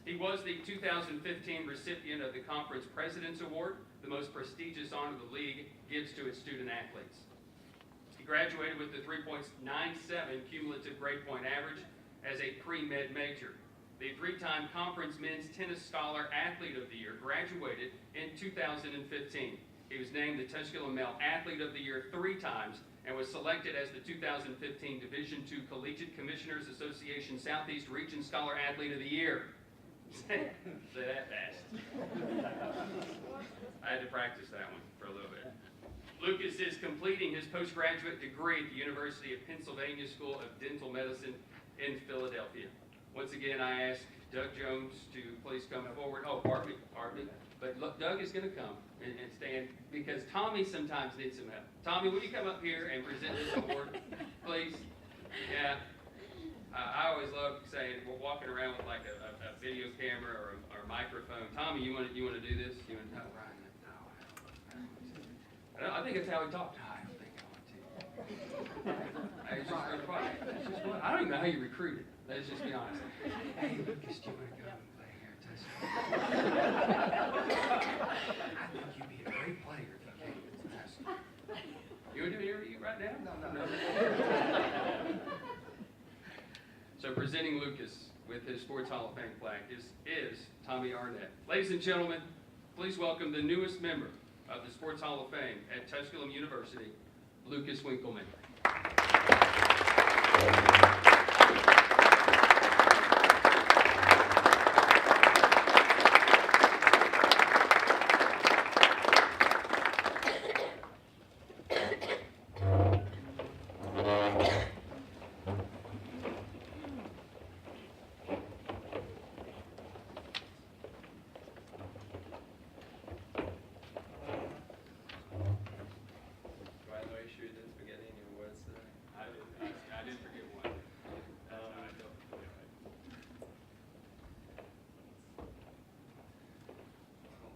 He was the 2015 recipient of the Conference President's Award, the most prestigious honor the league gives to its student athletes. He graduated with the 3.97 cumulative grade point average as a pre-med major. The 3-time Conference Men's Tennis Scholar Athlete of the Year graduated in 2015. He was named the Tusculum Male Athlete of the Year 3 times and was selected as the 2015 Division II Collegiate Commissioners Association Southeast Region Scholar Athlete of the Year. Say that fast. I had to practice that one for a little bit. Lukas is completing his postgraduate degree at the University of Pennsylvania School of Dental Medicine in Philadelphia. Once again, I ask Doug Jones to please come forward. Oh, pardon me. But look, Doug is going to come and stand because Tommy sometimes needs some help. Tommy, will you come up here and present this award, please? Yeah. I always love saying we're walking around with like a video camera or a microphone. Tommy, you want to do this? You want to? No, Ryan. No. I think that's how he talked. No, I don't think I want to. It's just very quiet. It's just fun. I don't even know how you recruited. Let's just be honest. Hey, Lukas, do you want to go and play here at Tusculum? I think you'd be a great player if you came to Tusculum. You want to do an interview right now? No. So presenting Lukas with his Sports Hall of Fame plaque is Tommy Arnett. Ladies and gentlemen, please welcome the newest member of the Sports Hall of Fame at Tusculum University, Lukas Winkelmann.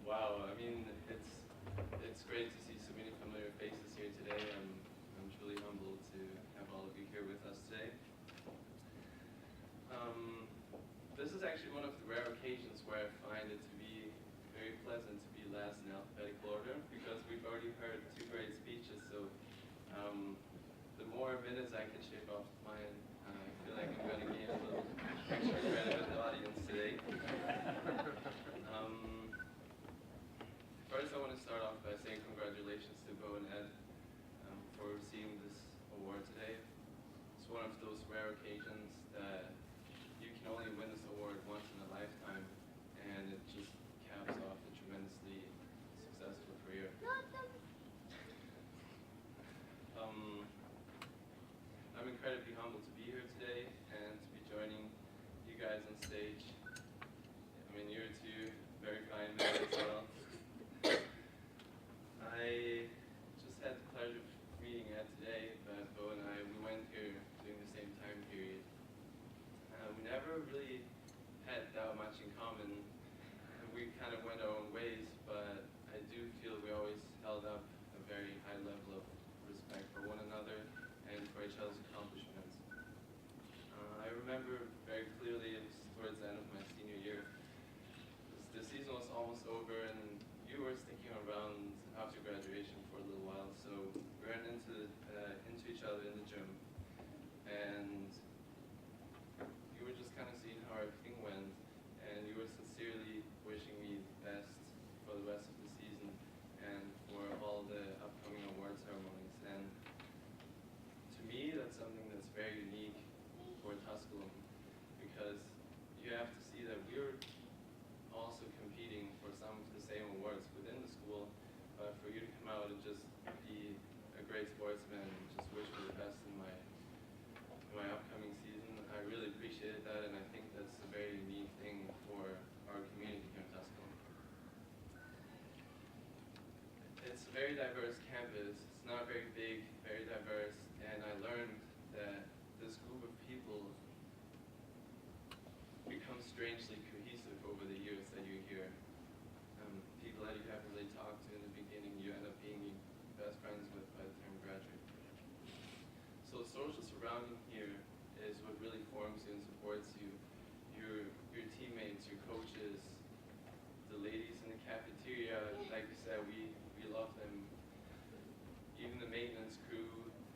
Wow, I mean, it's great to see so many familiar faces here today. I'm truly humbled to have all of you here with us today. This is actually one of the rare occasions where I find it to be very pleasant to be last in alphabetical order because we've already heard 2 great speeches, so the more minutes I can shave off mine, I feel like I'm going to gain a little extra credit with the audience today. First, I want to start off by saying congratulations to Bo and Ed for receiving this award today. It's one of those rare occasions that you can only win this award once in a lifetime, and it just caps off a tremendously successful career. I'm incredibly humbled to be here today and to be joining you guys on stage. I mean, you're 2 very fine men as well. I just had the pleasure of meeting Ed today, but Bo and I, we went here during the same time period. We never really had that much in common. We kind of went our own ways, but I do feel we always held up a very high level of respect for one another and for each other's accomplishments. I remember very clearly it was towards the end of my senior year almost over, and you were sticking around after graduation for a little while, so we ran into each other in the gym, and you were just kind of seeing how everything went, and you were sincerely wishing me the best for the rest of the season and for all the upcoming award ceremonies. And to me, that's something that's very unique for Tusculum, because you have to see that we're also competing for some of the same awards within the school, but for you to come out and just be a great sportsman and just wish me the best in my upcoming season, I really appreciated that, and I think that's a very unique thing for our community here in Tusculum. It's a very diverse campus. It's not very big, very diverse, and I learned that this group of people becomes strangely cohesive over the years that you're here. People that you haven't really talked to in the beginning, you end up being best friends with by the time you graduate. So the social surrounding here is what really forms you and supports you. Your teammates, your coaches, the ladies in the cafeteria, like you said, we love them. Even the maintenance crew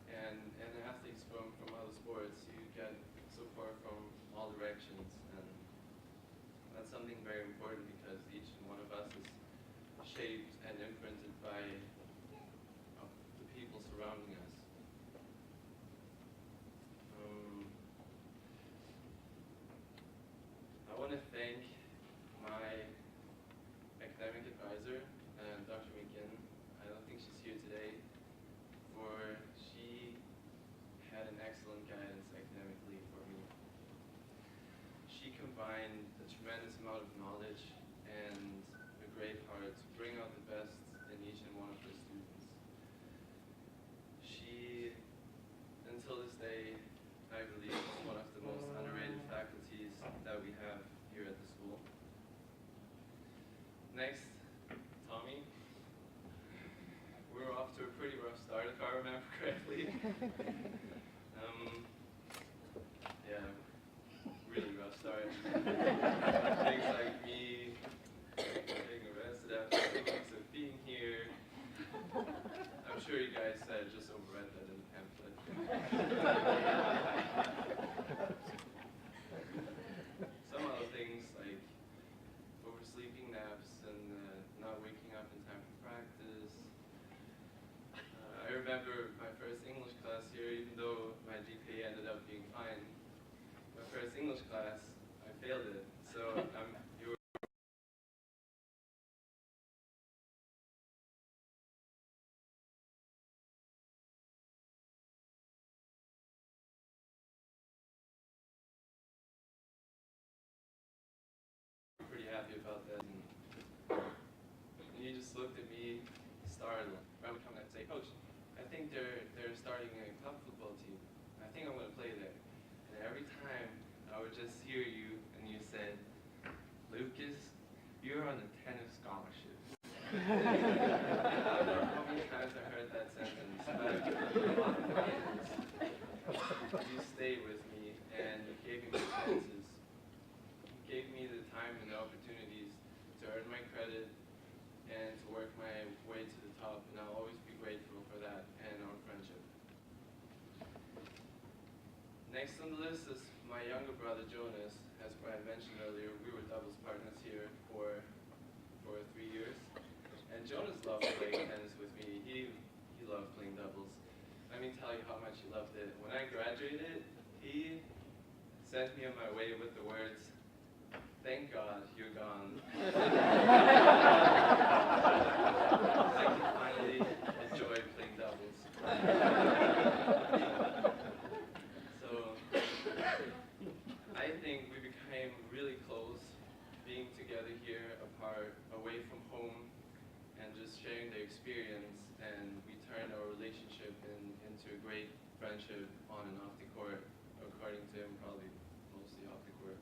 and the athletes from other sports, you get support from all directions, and that's something very important because each one of us is shaped and imprinted by the people surrounding us. I want to thank my academic advisor, Dr. Winkelmann. I don't think she's here today, for she had an excellent guidance academically for me. She combined a tremendous amount of knowledge and a great heart to bring out the best in each and one of her students. She, until this day, I believe, is one of the most underrated faculties that we have here at the school. Next, Tommy. We're off to a pretty rough start, if I remember correctly. Yeah, really rough start. Things like me getting arrested after 2 weeks of being here. I'm sure you guys just overread that in the pamphlet. Some other things like oversleeping naps and not waking up in time for practice. I remember my first English class here, even though my GPA ended up being fine. My first English class, I failed it. So you were pretty happy about that. And you just looked at me, startled. I would come and say, Coach, I think they're starting a club football team. I think I'm going to play there. And every time I would just hear you and you said, Lukas, you're on a tennis scholarship. I don't know how many times I heard that sentence, but the bottom line is you stayed with me and you gave me the chances. You gave me the time and the opportunities to earn my credit and to work my way to the top, and I'll always be grateful for that and our friendship. Next on the list is my younger brother Jonas. As Brian mentioned earlier, we were doubles partners here for 3 years, and Jonas loved playing tennis with me. He loved playing doubles. Let me tell you how much he loved it. When I graduated, he sent me on my way with the words, "Thank God you're gone." I can finally enjoy playing doubles. So I think we became really close being together here apart, away from home, and just sharing the experience, and we turned our relationship into a great friendship on and off the court, according to him, probably mostly off the court.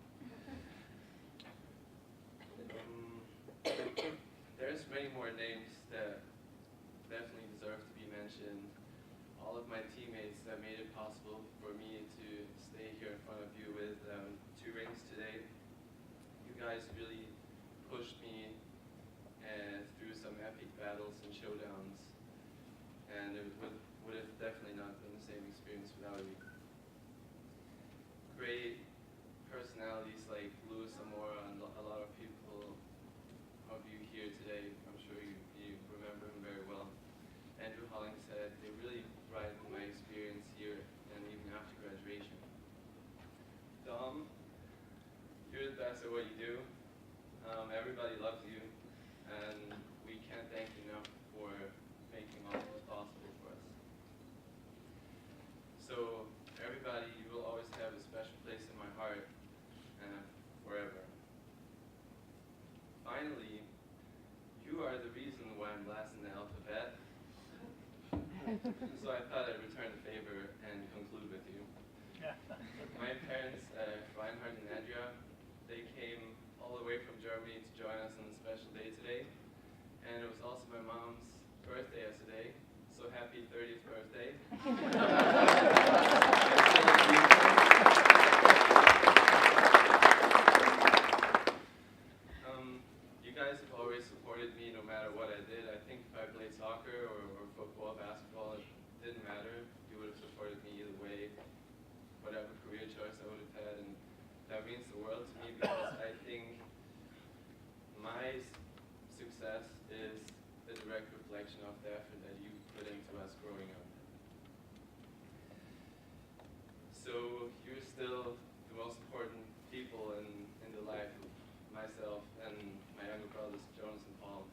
There's many more names that definitely deserve to be mentioned. All of my teammates that made it possible for me to stay here in front of you with 2 rings today. You guys really pushed me like Louis Amora and a lot of people of you here today, I'm sure you remember him very well. Andrew Hollingshead, they really brightened my experience here and even after graduation. Dom, you're the best at what you do. Everybody loves you, and we can't thank you enough for making all of this possible for us. So, everybody, you will always have a special place in my heart, forever. Finally, you are the reason why I'm last in the alphabet. So I thought I'd return the favor and conclude with you. My parents, Reinhard and Andrea, they came all the way from Germany to join us on a special day today. And it was also my mom's birthday yesterday. So happy 30th birthday. You guys have always supported me no matter what I did. I think if I played soccer or football, basketball, it didn't matter. You would have supported me either way, whatever career choice I would have had. And that means the world to me because I think my success is a direct reflection of the effort that you put into us growing up. So you're still the most important people in the life of myself and my younger brothers, Jonas and Paul.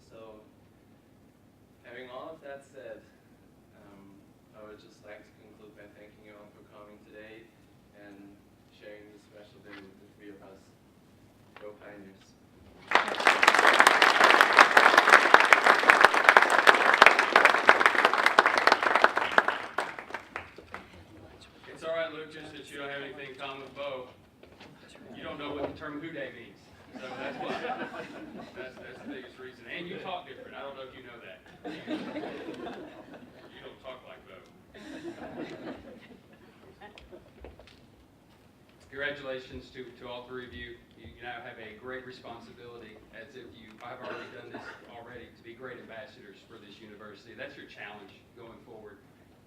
So having all of that said, I would just like to conclude by thanking you all for coming today and sharing this special day with the three of us. Go Pioneers. It's all right, Lucas, that you don't have anything in common with Bo. You don't know what the term "who day" means, so that's why. That's the biggest reason. And you talk different. I don't know if you know that. You don't talk like Bo. Congratulations to all three of you. You now have a great responsibility, as if you have already done this already, to be great ambassadors for this university. That's your challenge going forward.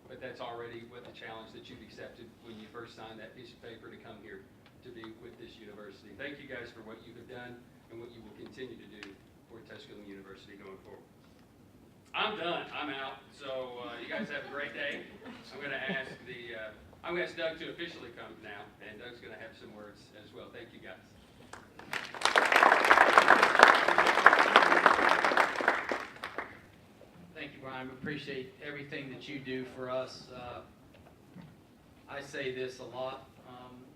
But that's already what the challenge that you've accepted when you first signed that piece of paper to come here to be with this university. Thank you guys for what you have done and what you will continue to do for Tusculum University going forward. I'm done. I'm out. So you guys have a great day. I'm going to ask Doug to officially come now, and Doug's going to have some words as well. Thank you, guys. Thank you, Brian. We appreciate everything that you do for us. I say this a lot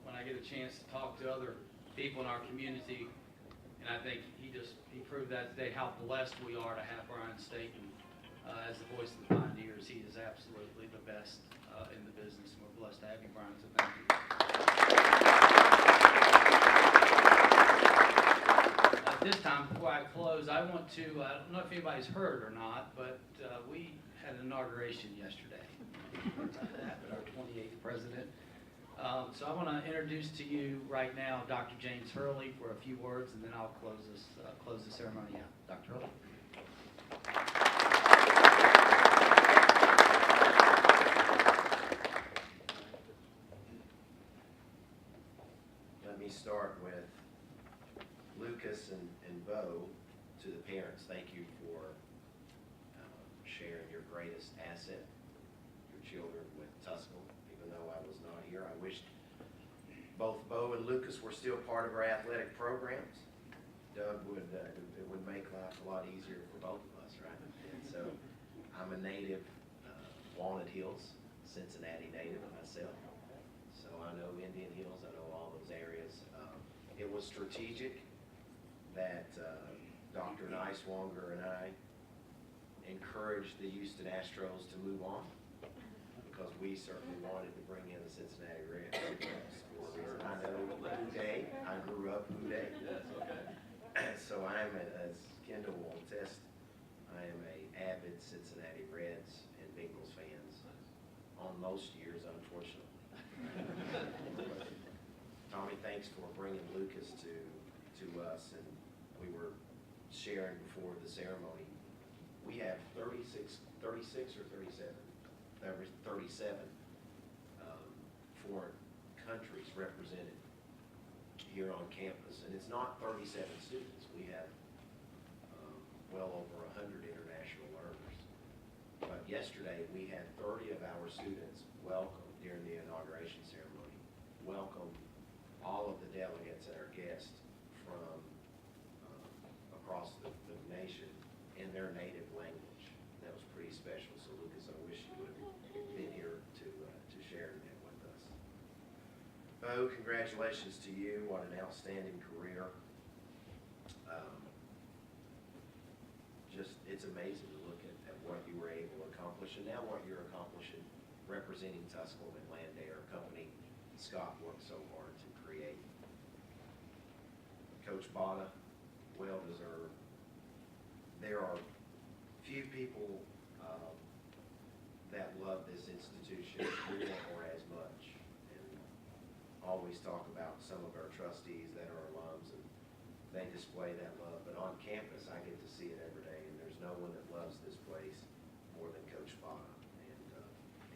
when I get a chance to talk to other people in our community, and I think he proved that today, how blessed we are to have Brian Staten as the voice of the Pioneers. He is absolutely the best in the business, and we're blessed to have you, Brian, so thank you. At this time, before I close, I want to, I don't know if anybody's heard or not, but we had an inauguration yesterday. Our 28th president. So I want to introduce to you right now Dr. James Hurley for a few words, and then I'll close the ceremony out. Dr. Hurley. Let me start with Lucas and Bo. To the parents, thank you for sharing your greatest asset, your children, with Tusculum. Even though I was not here, I wished both Bo and Lucas were still part of our athletic programs. Doug it would make life a lot easier for both of us, right? So I'm a native, Walnut Hills, Cincinnati native myself. So I know Indian Hills, I know all those areas. It was strategic that Dr. Neiswanger and I encouraged the Houston Astros to move on, because we certainly wanted to bring in the Cincinnati Reds. I know Uday. I grew up Uday. So I am, as Kendall will attest, I am an avid Cincinnati Reds and Bengals fans on most years, unfortunately. Tommy, thanks for bringing Lucas to us, and we were sharing before the ceremony. We have 36 or 37 foreign countries represented here on campus, and it's not 37 students. We have well over 100 international learners. But yesterday, we had 30 of our students welcome during the inauguration ceremony, welcome all of the delegates and our guests from across the nation in their native language. That was pretty special. So Lucas, I wish you would have been here to share that with us. Bo, congratulations to you. What an outstanding career. Just, it's amazing to look at what you were able to accomplish, and now what you're accomplishing representing Tusculum and Landair, a company Scott worked so hard to create. Coach Botta, well deserved. There are few people that love this institution or as much, and always talk about some of our trustees that are alums, and they display that love. But on campus, I get to see it every day, and there's no one that loves this place more than Coach Botta. And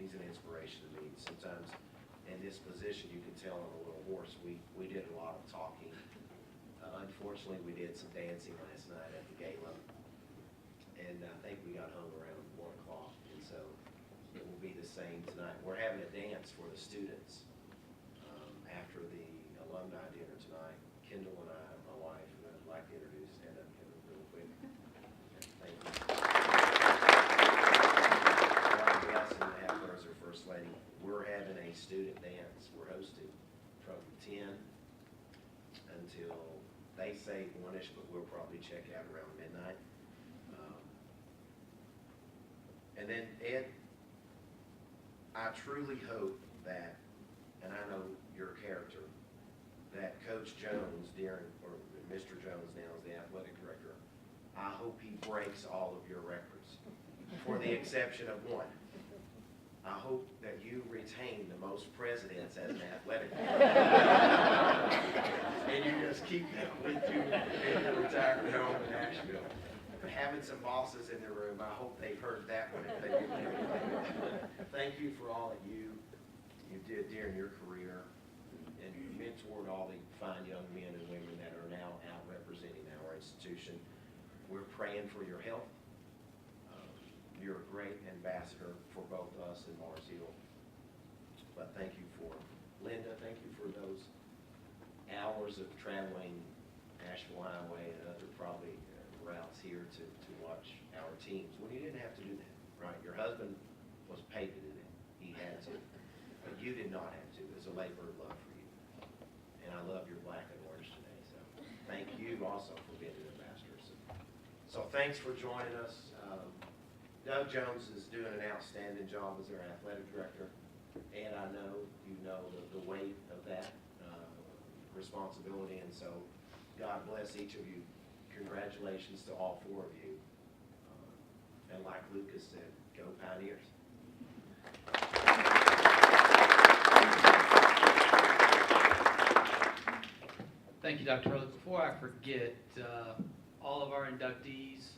he's an inspiration to me. Sometimes in this position, you can tell I'm a little hoarse. We did a lot of talking. Unfortunately, we did some dancing last night at the gala, and I think we got home around 1 o'clock. And so it will be the same tonight. We're having a dance for the students after the alumni dinner tonight. Kendall and I, my wife, and I'd like to introduce, stand up, Kendall, real quick. Thank you. While blessing to have her as our first lady, we're having a student dance. We're hosting from 10 until they say 1-ish, but we'll probably check out around midnight. And then, Ed, I truly hope that, and I know your character, that Coach Jones or Mr. Jones now is the athletic director, I hope he breaks all of your records, for the exception of one. I hope that you retain the most presidents as an athletic director. And you just keep that with you in your retirement home in Nashville. Having some bosses in the room, I hope they've heard that one. If they didn't hear anything. Thank you for all that you did during your career, and you mentored all the fine young men and women that are now out representing our institution. We're praying for your health. You're a great ambassador for both us and Mars Hill. But thank you for Linda. Thank you for those hours of traveling Nashville Highway and other probably routes here to watch our teams when you didn't have to do that, right? Your husband was paid to do that. He had to. But you did not have to. It's a labor of love for you. And I love your black and orange today. So thank you also for being an ambassador. So thanks for joining us. Doug Jones is doing an outstanding job as our athletic director. And I know you know the weight of that responsibility. And so God bless each of you. Congratulations to all 4 of you. And like Lucas said, go Pioneers. Thank you, Dr. Hurley. Before I forget, all of our inductees,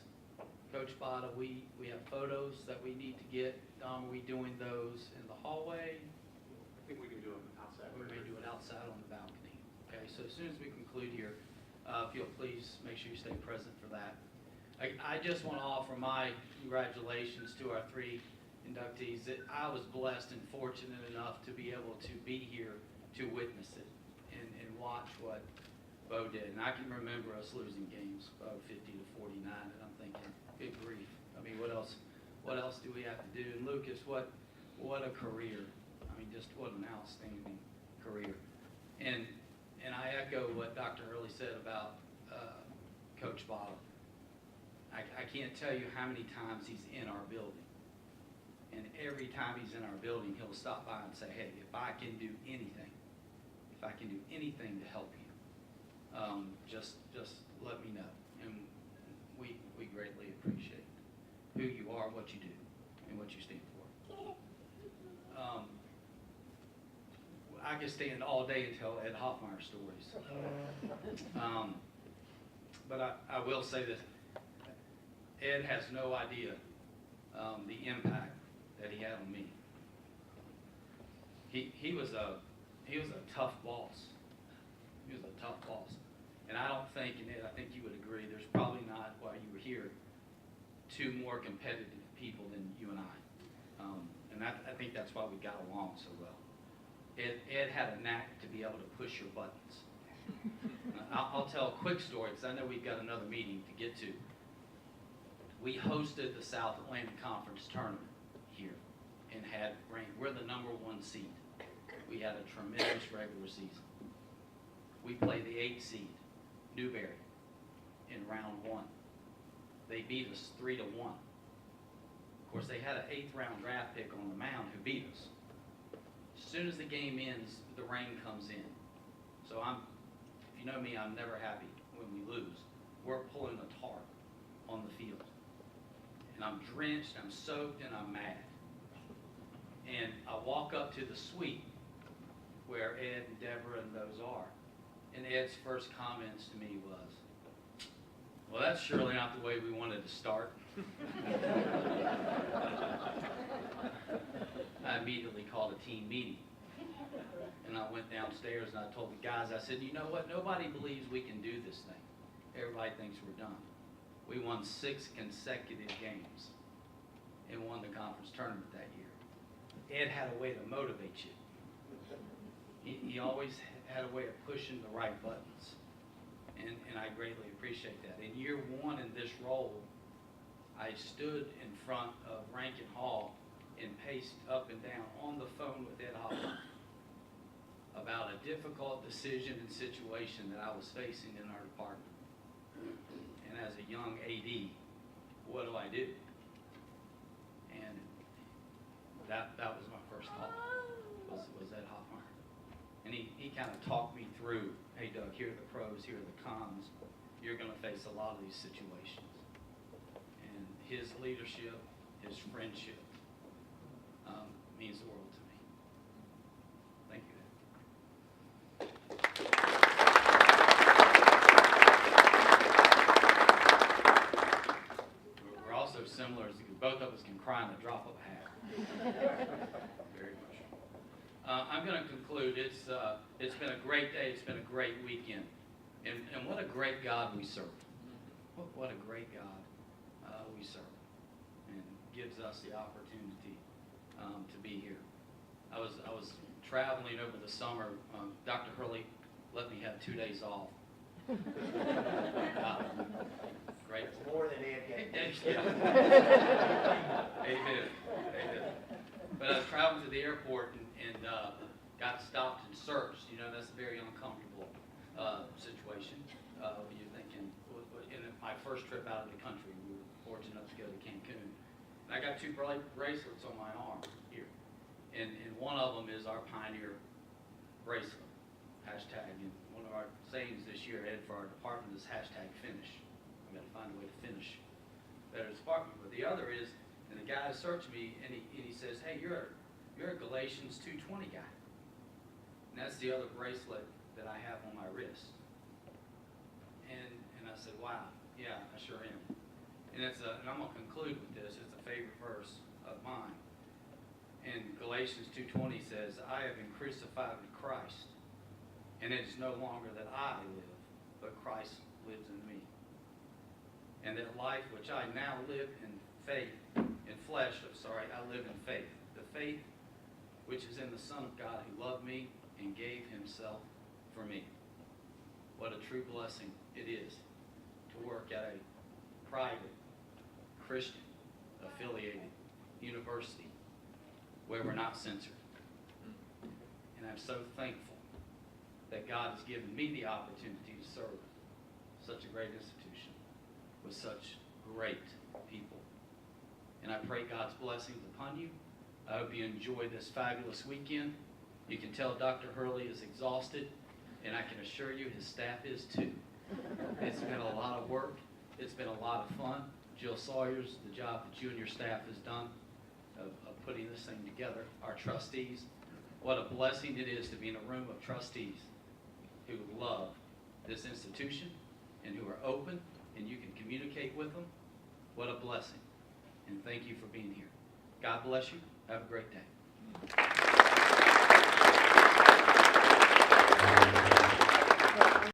Coach Botta, we have photos that we need to get. Are we doing those in the hallway? I think we can do them outside. We may do it outside on the balcony. Okay, so as soon as we conclude here, if you'll please make sure you stay present for that. I just want to offer my congratulations to our 3 inductees. I was blessed and fortunate enough to be able to be here to witness it and watch what Bo did. And I can remember us losing games, 50-49, and I'm thinking, good grief. I mean, what else do we have to do? And Lucas, what a career. I mean, just what an outstanding career. And I echo what Dr. Hurley said about Coach Botta. I can't tell you how many times he's in our building. And every time he's in our building, he'll stop by and say, hey, if I can do anything to help you, just let me know. And we greatly appreciate who you are, what you do, and what you stand for. I could stand all day and tell Ed Hoffmeyer stories. But I will say this. Ed has no idea the impact that he had on me. He was a tough boss. He was a tough clause. And I don't think, and Ed, I think you would agree, there's probably not, while you were here, two more competitive people than you and I. And I think that's why we got along so well. Ed had a knack to be able to push your buttons. I'll tell a quick story, because I know we've got another meeting to get to. We hosted the South Atlantic Conference tournament here and had ranked, we're the #1 seed. We had a tremendous regular season. We played the 8th seed, Newberry, in round 1. They beat us 3-1. Of course, they had an 8th round draft pick on the mound who beat us. As soon as the game ends, the rain comes in. So if you know me, I'm never happy when we lose. We're pulling a tarp on the field. And I'm drenched, I'm soaked, and I'm mad. And I walk up to the suite where Ed and Deborah and those are. And Ed's first comments to me was, well, that's surely not the way we wanted to start. I immediately called a team meeting. And I went downstairs and I told the guys, I said, you know what, nobody believes we can do this thing. Everybody thinks we're done. We won 6 consecutive games and won the conference tournament that year. Ed had a way to motivate you. He always had a way of pushing the right buttons. And I greatly appreciate that. In year 1 in this role, I stood in front of Rankin Hall and paced up and down on the phone with Ed Hoffmeyer about a difficult decision and situation that I was facing in our department. And as a young AD, what do I do? And that was my first thought, was Ed Hoffmeyer. And he kind of talked me through, hey Doug, here are the pros, here are the cons. You're going to face a lot of these situations. And his leadership, his friendship, means the world to me. Thank you, Ed. We're also similar, as both of us can cry in the drop of a hat. Very much. I'm going to conclude. It's been a great day. It's been a great weekend. And what a great God we serve. What a great God we serve. And gives us the opportunity to be here. I was traveling over the summer. Dr. Hurley let me have 2 days off. Great. It's more than Ed gave. Yeah. Amen. Amen. But I was traveling to the airport and got stopped and searched. You know, that's a very uncomfortable situation. You're thinking, in my first trip out of the country, we were fortunate enough to go to Cancun. And I got 2 bracelets on my arm here. And one of them is our Pioneer bracelet, hashtag. And one of our sayings this year, Ed, for our department is hashtag finish. We've got to find a way to finish better as department. But the other is, and the guy searched me, and he says, hey, you're a Galatians 2:20 guy. And that's the other bracelet that I have on my wrist. And I said, wow, yeah, I sure am. And and I'm going to conclude with this. It's a favorite verse of mine. And Galatians 2:20 says, I have been crucified with Christ, and it is no longer that I live, but Christ lives in me. And that life which I now live in faith, in flesh, I live in faith. The faith which is in the Son of God who loved me and gave himself for me. What a true blessing it is to work at a private, Christian, affiliated university where we're not censored. And I'm so thankful that God has given me the opportunity to serve such a great institution with such great people. And I pray God's blessings upon you. I hope you enjoy this fabulous weekend. You can tell Dr. Hurley is exhausted, and I can assure you his staff is too. It's been a lot of work. It's been a lot of fun. Jill Sawyer's, the job that you and your staff has done of putting this thing together. Our trustees, what a blessing it is to be in a room of trustees who love this institution and who are open and you can communicate with them. What a blessing. And thank you for being here. God bless you. Have a great day.